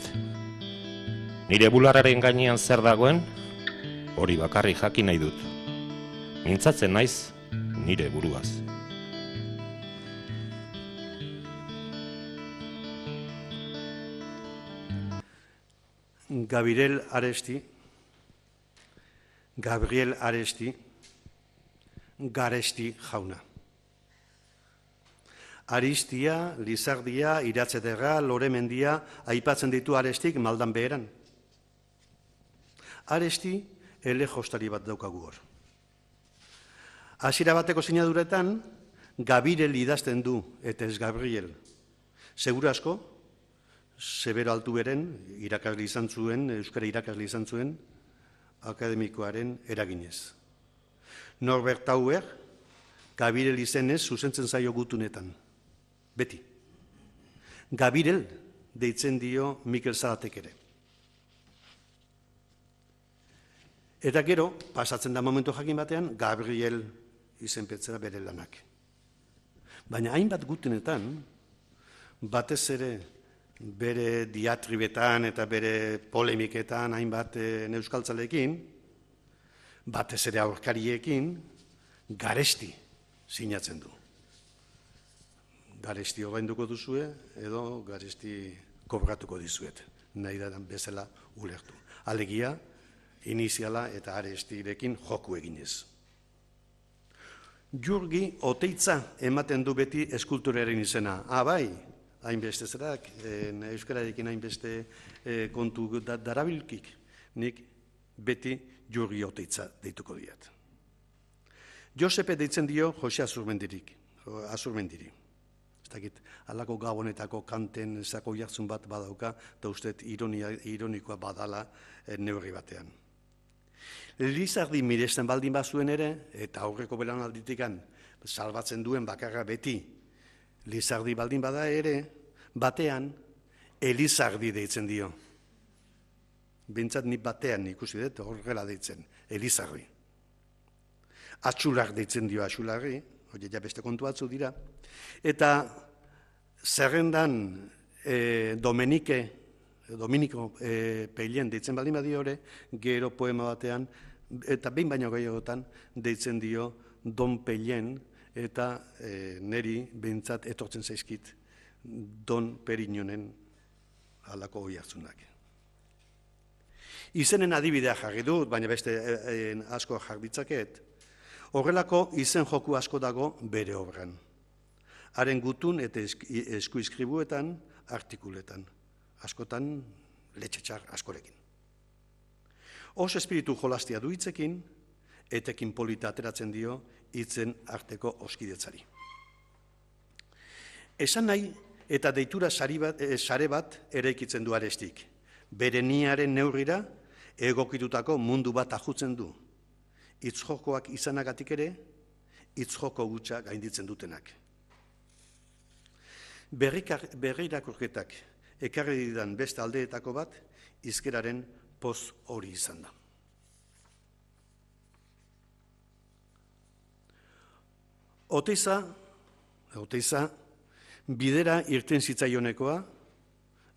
B: Nire bularraren gainean zer dagoen? Hori bakarrik jakin nahi dut. Mintzatzen naiz nire buruaz.
A: Gabriel Aresti, Garesti jauna. Aristia, Lizardia, Iratzederra, Loremendia, aipatzen ditu Arestik maldan beheran. Aresti, ele jostari bat daukagu hor. Hasiera bateko sinaduretan, Gabriel idazten du, eta ez Gabriel. Segura asko, Severo Altuberen, irakasle izan zuen, euskara irakasle izan zuen, akademikoaren eraginez. Norbert Tauer, Gabriel izenez zuzentzen zaio gutunetan. Beti. Gabriel deitzen dio Mikel Zaratek ere. Eta gero, pasatzen da momentu jakin batean, Gabriel izenpetzera bere lanak. Baina hainbat gutunetan, batez ere bere diatribetan eta bere polemiketan hainbat euskaltzaleekin, batez ere aurkariekin, Garesti sinatzen du. Garesti ordainduko duzue edo Garesti kobratuko dizuet, nahi da bezala ulertu. Alegia, iniziala eta Arestirekin joku eginez. Jurgi Oteitza ematen du beti eskulturaren izena. Bai, hainbeste zerak, euskararekin hainbeste kontu darabilkik, nik beti Jurgi Oteitza deituko diat. Josepe deitzen dio Jose Azurmendiri. Ez dakit, halako gabonetako kanten zako jartzun bat badauka, eta uste ironikoa badala neurri batean. Lizardi miresten baldin bazuen ere, eta aurreko belaunalditikan salbatzen duen bakarra beti, Lizardi baldin bada ere, batean Elizardi deitzen dio. Bintzat nik batean ikusi dut, horrela deitzen, Elizardi. Atxular deitzen dio Atxularri, hori ja beste kontu batzu dira, eta zerrendan Dominiko Peilien deitzen baldin badio ere, gero poema batean, eta behin baino gehiagotan deitzen dio Don Peilien, eta neri behintzat etortzen zaizkit Don Perignonen halako oihartzunak. Izenen adibidea jarri dut, baina beste asko jarditzaket, horrelako izen joku asko dago bere obran. Haren gutun eta eskuizkribuetan, artikuletan, askotan letxetxar askorekin. Oso espiritu jolastia du hitzekin, etekin polita ateratzen dio hitzen arteko oskidetzari. Esan nahi eta deitura sare bat eraikitzen du Arestik. Bere niaren neurrira egokitutako mundu bat ajutzen du. Hitzjokoak izanagatik ere, hitzjoko gutxa gainditzen dutenak. Berrirakurketak ekarri didan beste aldeetako bat, hizkeraren poz hori izan da. Oteiza, bidera irten zitzaionekoa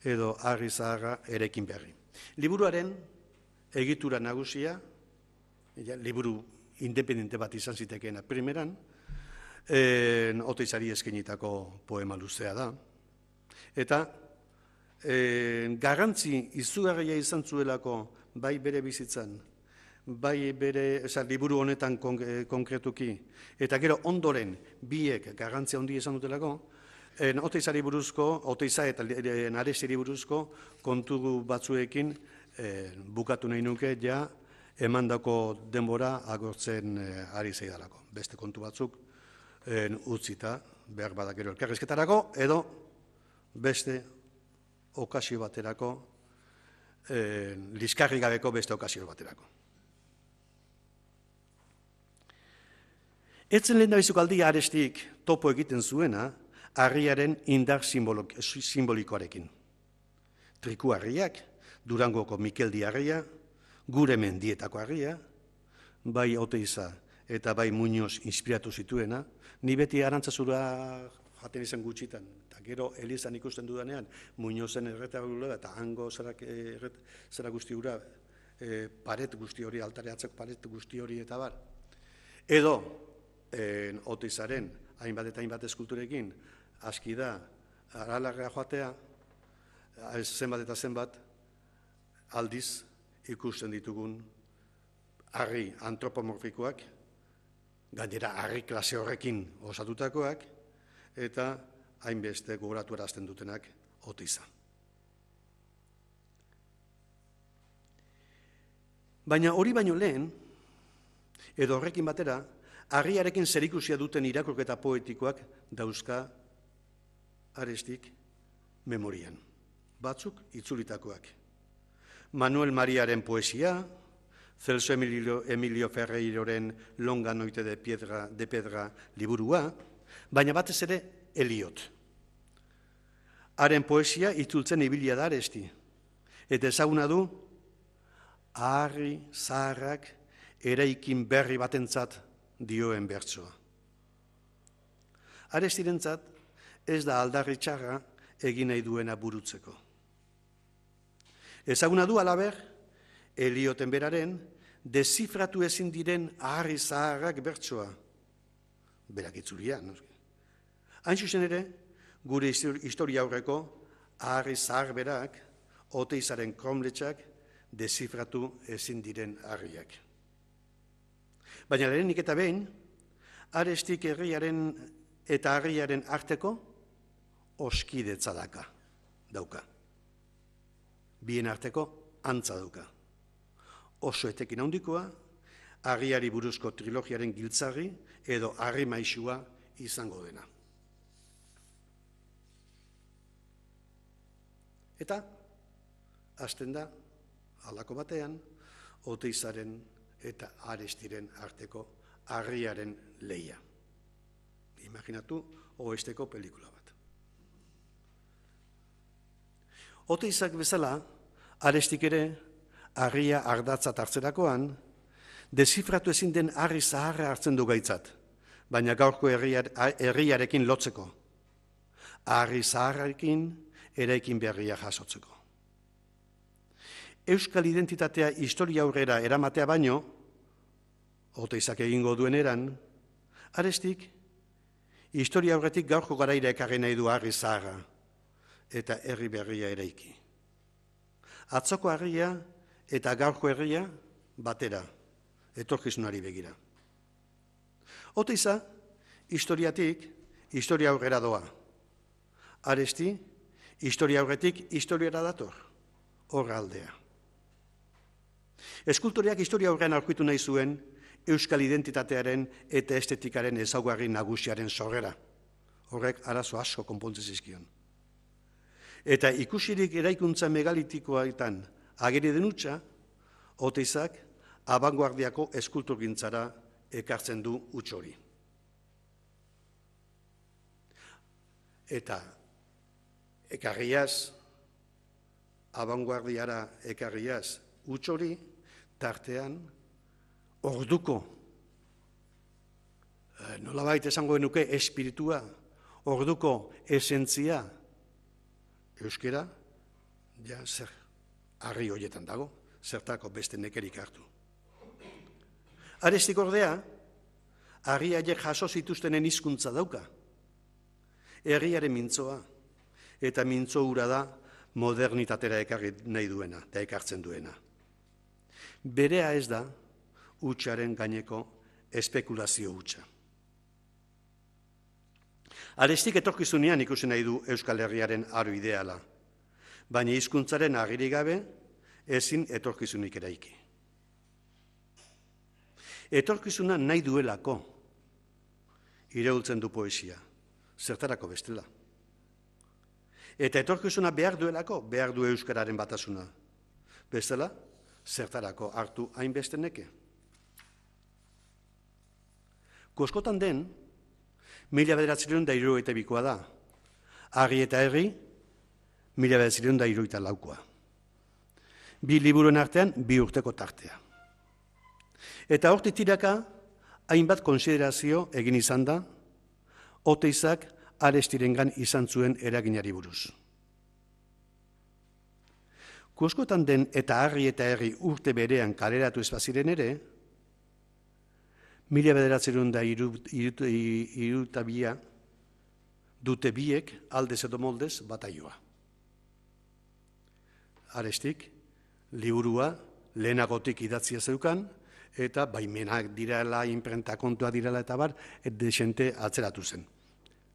A: edo harri zaharra erekin berri. Liburuaren egitura nagusia, liburu independente bat izan zitekeena primeran, Oteizari eskainitako poema luzea da. Eta garrantzi izugarria izan zuelako bai bere bizitzan, bai bere liburu honetan konkretuki, eta gero ondoren biek garrantzia handia izan dutelako, Oteizari buruzko, Oteiza eta Arestiri buruzko kontu batzuekin bukatu nahi nuke ja emandako denbora agortzen ari zaidalako. Beste kontu batzuk utzita behar badak gero elkarrizketarako edo beste okazio baterako, liskarri gabeko beste okazio baterako. Etzen lehen dabizuko aldia Arestik topo egiten zuena, harriaren indar simbolikoarekin. Triku harriak, Durangoko Mikeldi harria, gure mendietako harria, bai Oteiza eta bai Muñoz inspiratu zituena, ni beti Arantzazura jaten izan gutxitan, eta gero Elizan ikusten dudanean, Muñozen erretabula eta hango zera guzti hura paret guzti hori, altareatzeko paret guzti hori eta bar. Edo, Oteizaren hainbat eta hainbat eskulturekin, aski da, Aralarrea joatea, zenbat eta zenbat, aldiz ikusten ditugun harri antropomorfikoak, gainera harri klase horrekin osatutakoak, eta hainbeste gogoratu erazten dutenak Oteiza. Baina hori baino lehen, edo horrekin batera, harriarekin zerikusia duten irakurketa poetikoak dauzka Arestik memorian, batzuk itzulitakoak. Manuel Mariaren poesia, Celso Emilio Ferreiroren Longa noite de pedra liburua, baina batez ere Eliot. Haren poesia itzultzen ibilia da Aresti, eta ezaguna du, harri zaharrak eraikin berri batentzat dioen bertsoa. Arestirentzat ez da aldarri txarra egin nahi duena burutzeko. Ezaguna du alaber, Elioten beraren, dezifratu ezin diren harri zaharrak bertsoa. Berak itzulia. Hain zuzen ere, gure historia aurreko harri zahar berak, Oteizaren kromletxak, dezifratu ezin diren harriak. Baina lehenik eta behin, Arestik herriaren eta harriaren arteko oskidetza dauka. Bien arteko antza dauka. Oso etekin handikoa, harriari buruzko trilogiaren giltzarri edo harri maisua izango dena. Eta, hasten da, halako batean, Oteizaren eta Arestiren arteko harriaren lehia. Imaginatu, oesteko pelikula bat. Oteizak bezala, Arestik ere, harria ardatzat hartzerakoan, dezifratu ezin den harri zaharra hartzen du gaitzat, baina gaurko herriarekin lotzeko, harri zaharrekin eraikin berria jasotzeko. Euskal identitatea historia aurrera eramatea baino, Oteizak egingo duen eran, Arestik, historia aurretik gaurko garaira ekarri nahi du harri zaharra eta herri berria eraiki. Atzoko harria eta gaurko herria batera, etorkizunari begira. Oteiza, historiatik, historia aurrera doa. Aresti, historia aurretik, historiara dator, horra aldea. Eskultoreak historia aurrean aurkitu nahi zuen euskal identitatearen eta estetikaren ezaugarri nagusiaren sorrera. Horrek arazo asko konpontze zizkion. Eta ikusirik eraikuntza megalitikoetan ageri denutxa, Oteizak abanguardiako eskulturgintzara ekartzen du huts hori. Eta ekarriaz, abanguardiara ekarriaz huts hori, tartean, orduko, nolabait esango genuke espiritua, orduko esentzia, euskera, ja zer, harri horietan dago, zertako beste nekerik hartu. Arestik ordea, harriaiek jaso zituztenen hizkuntza dauka, herriaren mintzoa, eta mintzo hura da modernitatera ekarri nahi duena, eta ekartzen duena. Berea ez da, hutsaren gaineko espekulazio hutsa. Arestik etorkizunean ikusi nahi du Euskal Herriaren aro ideala, baina hizkuntzaren agiri gabe ezin etorkizunik eraiki. Etorkizuna nahi duelako iraultzen du poesia, zertarako bestela. Eta etorkizuna behar duelako, behar du euskararen batasuna. Bestela, zertarako hartu hainbeste neke. Koskotan den, 1972koa da. Harri eta herri, 1974koa. Bi liburuen artean, 2 urteko tartea. Eta hortik tiraka, hainbat konsiderazio egin izan da, Oteizak Arestirengan izan zuen eraginari buruz. Koskotan den eta harri eta herri urte berean kaleratu ez baziren ere, 1962 dute biek aldez edo moldez bataioa. Arestik, liburua lehenagotik idatzia zeukan, eta baimenak direla, inprenta kontua direla eta bar, desente atzeratu zen.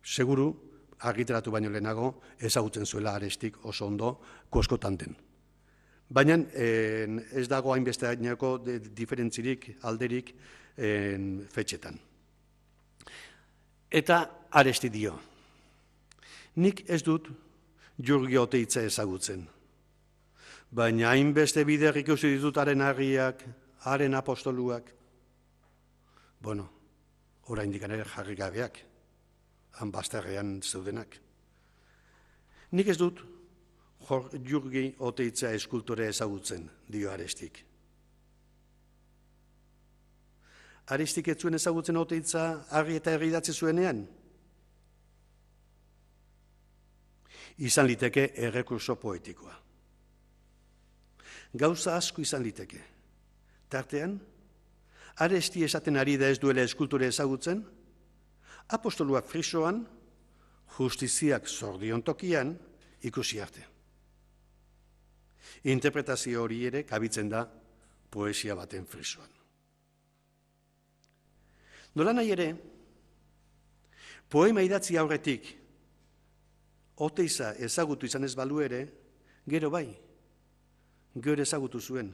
A: Seguru, argitaratu baino lehenago, ezagutzen zuela Arestik oso ondo koskotan den. Baina ez dago hainbeste ainako diferentzirik, alderik fetxetan. Eta Aresti dio, nik ez dut Jurgi Oteitza ezagutzen, baina hainbeste bider ikusi ditut haren harriak, haren apostoluak, bueno, oraindik ere jarri gabeak, han bazterrean zeudenak. Nik ez dut Jurgi Oteitza eskultore ezagutzen, dio Arestik. Arestik ez zuen ezagutzen Oteitza harri eta herri idatzi zuenean? Izan liteke errekurso poetikoa. Gauza asko izan liteke. Tartean, Aresti esaten ari da ez duela eskultore ezagutzen, apostolua frisoan, justiziak zordion tokian, ikusi arte. Interpretazio hori ere kabitzen da poesia baten frisoan. Nola nahi ere, poema idatzi aurretik Oteiza ezagutu izan ez balu ere, gero bai, gero ezagutu zuen.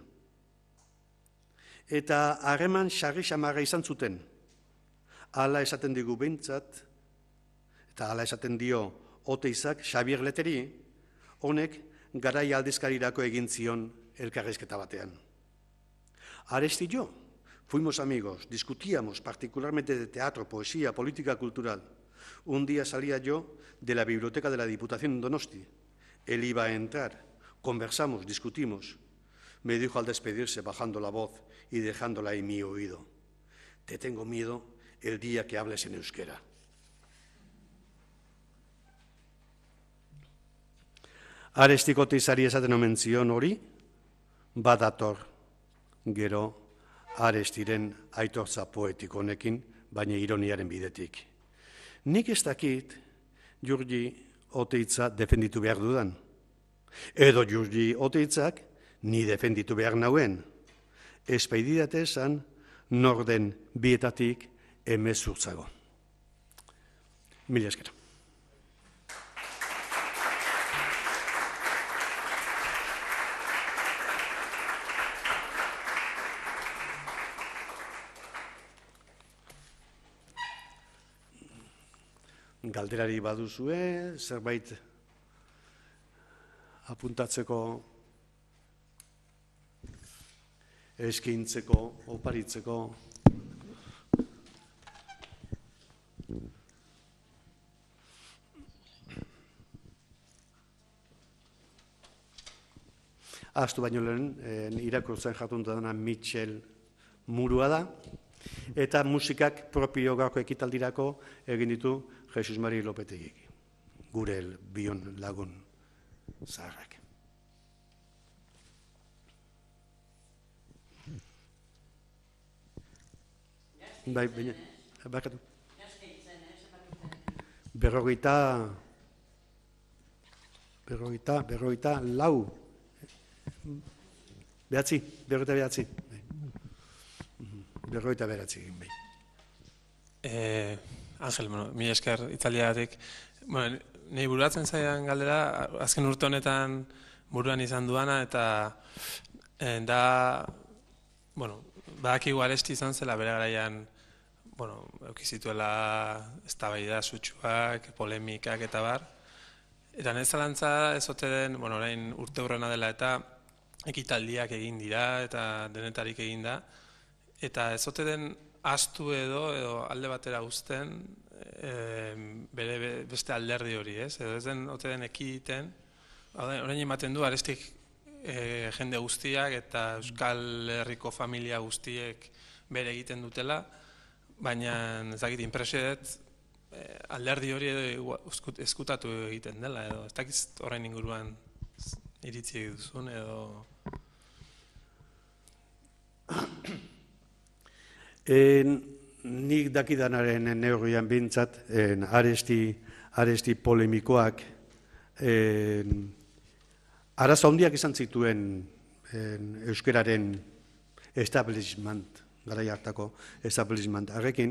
A: Eta harreman sarri-samarra izan zuten, hala esaten digu behintzat, eta hala esaten dio Oteizak Xabier Leteri, honek garai aldizkarirako egin zion elkarrizketa batean. Aresti y yo fuimos amigos, discutíamos particularmente de teatro, poesía, política cultural. Un día salía yo de la biblioteca de la Diputación en Donosti. Él iba a entrar, conversamos, discutimos. Me dijo al despedirse, bajando la voz y dejándola en mi oído: te tengo miedo el día que hables en euskera. Arestik Oteizari esaten omen zion hori, badator gero Arestiren aitortza poetiko honekin, baina ironiaren bidetik. Nik ez dakit Jurgi Oteitza defenditu behar dudan. Edo Jurgi Oteitzak ni defenditu behar nauen. Espaididate esan norden bietatik emezurtzago. Mila esker. Galderari baduzue, zerbait apuntatzeko, eskaintzeko, oparitzeko. Ahaztu baino lehen, irakurtzen jatunta dena Mitchell Murua da, eta musikak propio gaurko ekitaldirako egin ditu Jesus Mari Lopetegik, gure bion lagun zaharrak. Bai, baina, bakatu. Berrogeita lau. Behatzi, berrogeita behatzi. Berrogeita behatzi.
C: Angel, mila esker Italiatik. Nei buruatzen zaidan galdera, azken urte honetan buruan izan duana, eta badakigu Aresti izan zela bere garaian, eukizituela eztabaida sutsuak, polemikak eta bar. Eta ez zalantza ez ote den, orain urte hurrena dela eta ekitaldiak egin dira eta denetarik egin da. Eta ez ote den astu edo alde batera uzten bere beste alderdi hori, ez? Edo ez den ote den ekiten, orain ematen du Arestik jende guztiak eta Euskal Herriko familia guztiek bere egiten dutela, baina ez dakit impresioet alderdi hori edo eskutatu egiten dela, edo ez dakit orain inguruan iritzi duzun edo...
A: Nik dakidanaren neurrian bintzat, aresti polemikoak, arazo handiak izan zituen euskararen establishment, garai hartako establishment harrekin,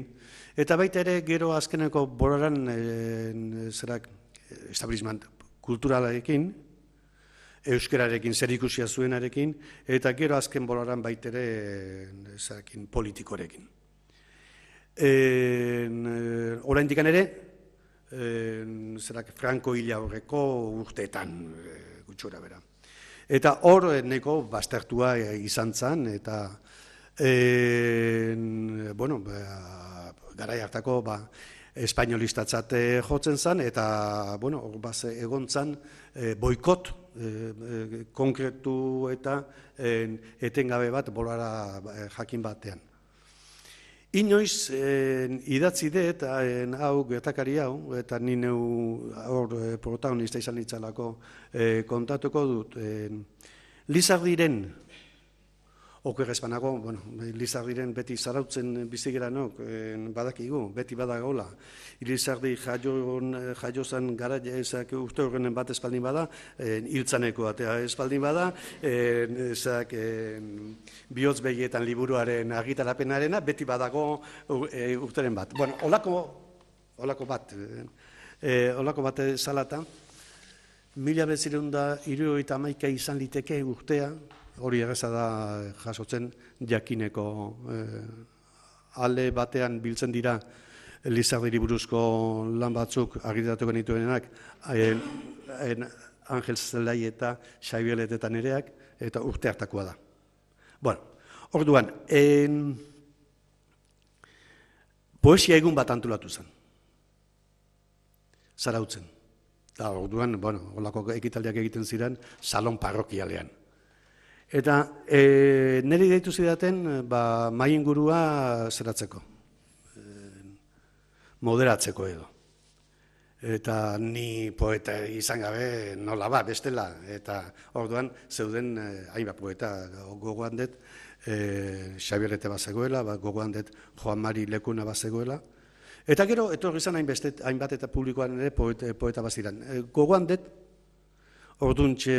A: eta baita ere gero azkeneko bolaran establishment kulturalarekin, euskararekin zerikusia zuenarekin, eta gero azken bolaran baita ere politikorekin. Oraindik ere, Franco hila horreko urteetan gutxora bera. Eta hor neko baztertua izan zen, eta garai hartako espainolistatzat jotzen zen, eta egon zen boikot konkretu eta etengabe bat bolara jakin batean. Inoiz idatzi dut, hau gertakari hau, eta ni neu hor protagonista izan nitzalako kontatuko dut. Lizardiren, okerrezpanago, Lizardiren beti zarautzen bizigeranok, badakigu, beti badagola. Lizardi jaiozan gara ezak urte horrenen bat espaldin bada, hiltzaneko atea espaldin bada, bihotz begietan liburuaren argitarapenarena, beti badago urteren bat. Olako bat zalata, 1971 izan liteke urtea, hori erraza da jasotzen jakineko alde batean biltzen dira Lizardiri buruzko lan batzuk argitaratuko nituenak Angel Zelai eta Xabier eta nereak, eta urte hartakoa da. Orduan, poesia egun bat antolatu zen. Zarautzen. Orduan, holako ekitaldiak egiten ziren salon parrokialean. Eta niri deitu zidaten mai ingurua zeratzeko, moderatzeko edo. Eta ni poeta izan gabe nola bestela, eta orduan zeuden hainbat poeta gogoan dut, Xabierrete bazegoela, gogoan dut Joan Mari Lekuna bazegoela, eta gero etorri izan hainbat eta publikoan ere poeta baziran. Gogoan dut, orduntxe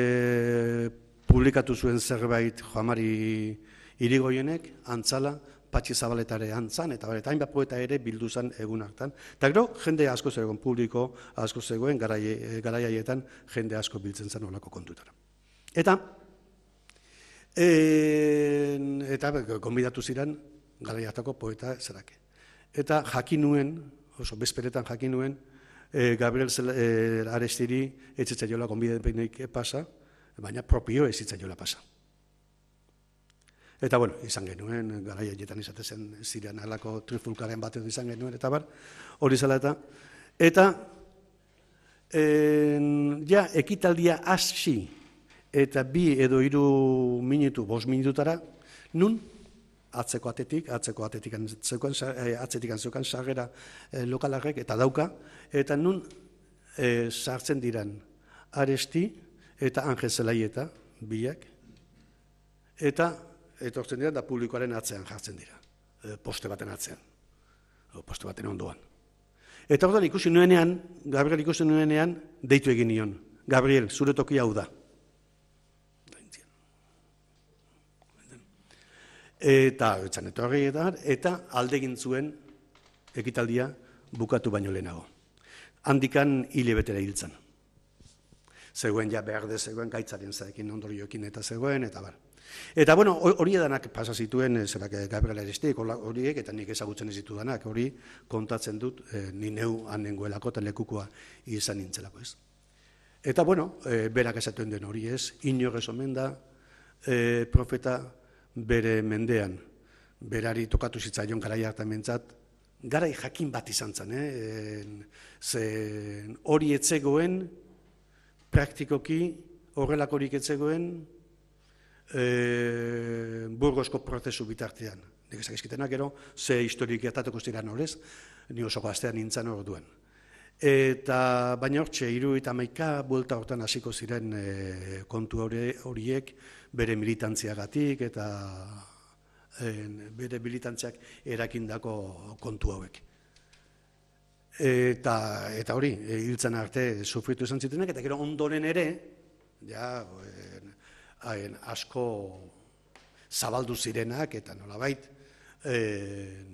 A: publikatu zuen zerbait Joan Mari Irigoienek, Antzala, Patxi Zabaletare antzan, eta hainbat poeta ere bildu zen egun hartan. Eta gero, jende asko zegoen, publiko asko zegoen, garaiaietan jende asko biltzen zen olako kontutara. Eta konbidatu ziren garai hartako poeta zerake. Eta jakin nuen, oso bezperetan jakin nuen, Gabriel Arestiri etxetzaiola konbidapenik pasa, baina propio ez zitzaiola pasa. Eta, izan genuen, garai haietan izatezen ziren alako trifulkaren bat edo izan genuen, eta hori zela eta. Eta, ekitaldia hasi eta 2 edo 3 minutu, 5 minututara, nun atzetik zeukan sarrera lokalarrek eta dauka, eta nun sartzen diran Aresti eta Angel Zelaieta, biak, eta etortzen dira da publikoaren atzean jartzen dira, poste baten atzean, poste baten ondoan. Eta orduan ikusi nuenean, Gabriel ikusi nuenean, deitu egin nion. Gabriel, zure tokia hau da. Eta aldegin zuen ekitaldia bukatu baino lehenago. Handikan hilabetera hiltzen. Zegoen berde zegoen, gaitzaren zaekin ondorioekin eta zegoen, eta bar. Eta, hori edanak pasa zituen, Gabriel Arestik, horiek, eta nik ezagutzen ez ditudanak, hori kontatzen dut, ni neu hanengoelako eta lekukoa izan nintzelako ez. Eta, berak esatuen den hori ez, inor ez omen da, profeta bere mendean, berari tokatu zitzaion garai hartan mentzat, garai jakin bat izan zen, hori etzegoen, praktikoki horrelakorik etzegoen, Burgosko prozesu bitartean. Nik ezak eskitenak gero, ze historik gertatuko ziren horrez, ni oso gaztean nintzen orduan. Eta baina hortxe, 71 buelta hortan hasiko ziren kontu horiek bere militantziagatik eta bere militantziak erakindako kontu hauek. Eta hori, hiltzen arte sufritu izan zitenek, eta gero ondoren ere, asko zabaldu zirenak, eta nolabait, ez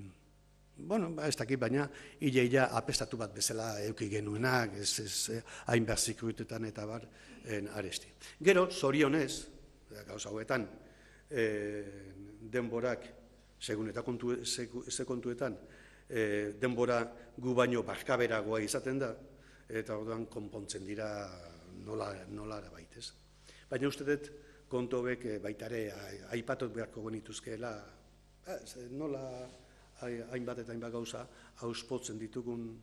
A: dakit, baina ia apestatu bat bezala eduki genuenak, hain behar zikruetetan eta bar, aresti. Gero, zorionez, gauza hauetan, denborak, segun eta ze kontuetan, denbora gu baino barkaberagoa izaten da, eta orduan konpontzen dira nola baitez. Baina uste dut, kontu hauek baitare aipatot beharko genituzkeela, nola hainbat eta hainbat gauza auspotzen ditugun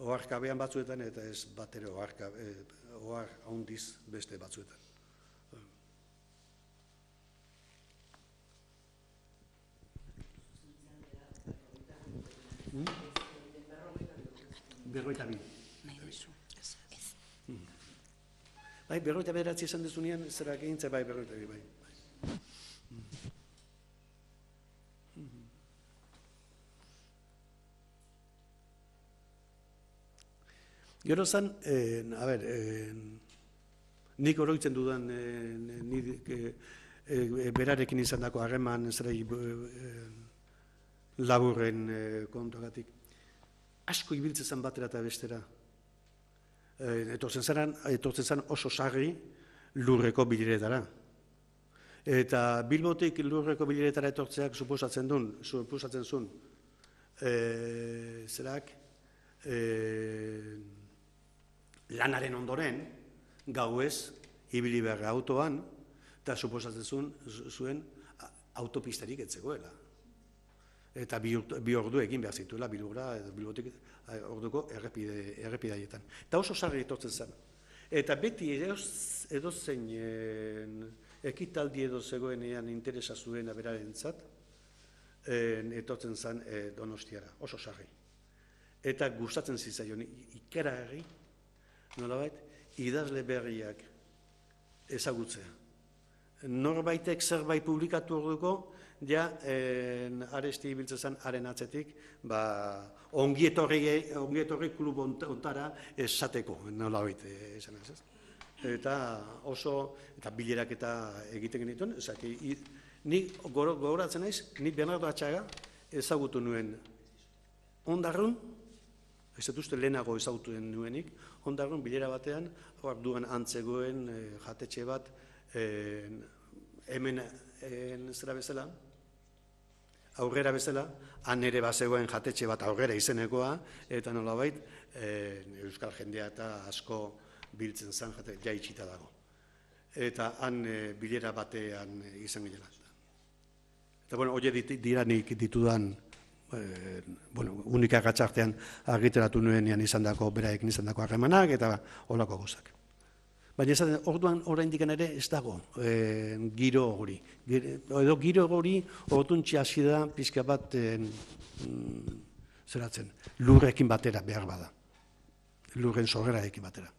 A: oharkabean batzuetan eta ez bat ere ohar handiz beste batzuetan. Berroita bi. Bai, berroita bederatzi esan dezunean, zera egintza, bai, berroita bi, bai. Gero zan, nik oroitzen dudan, berarekin izan dako harreman, zera laburren kontuagatik. Asko ibiltzen zen batera eta bestera. Etortzen zen oso sarri lurreko bileretara. Eta Bilbotik lurreko bileretara etortzeak suposatzen zuen, zerak, lanaren ondoren, gauez, ibili beharra autoan, eta suposatzen zuen autopistarik ez zegoela. Eta bi ordu egin behar zituela Bilbora, Bilbotik orduko errepidaietan. Eta oso sarri etortzen zen. Eta beti edozein ekitaldi edo zegoenean interesa zuena berarentzat, etortzen zen Donostiara, oso sarri. Eta gustatzen zitzaion ikaragarri, nolabait, idazle berriak ezagutzea. Norbaitek zerbait publikatu orduko, aresti ibiltzen zen haren atzetik, ongi etorri klub ontara esateko, nolabait esan ez. Eta bilerak eta egiten genituen, ni gogoratzen naiz, ni Bernardo Atxaga ezagutu nuen Ondarrun, ez dut uste lehenago ezagutu nuenik, Ondarrun bilera batean, orduan antzegoen jatetxe bat, hemen zera bezala, aurrera bezala, han ere bazegoen jatetxe bat aurrera izenekoa, eta nolabait, euskal jendea eta asko biltzen zen ja itxita dago. Eta han bilera batean izan gilera. Eta, hori dira nik ditudan, unika gatxartean argiteratu nuenean beraekin izan dako harremanak, eta holako gozak. Baina orduan oraindik ere ez dago giro hori. Edo giro hori orduntxe hasi da pixka bat zeratzen, lurrekin batera behar bada. Lurren sorreraekin batera.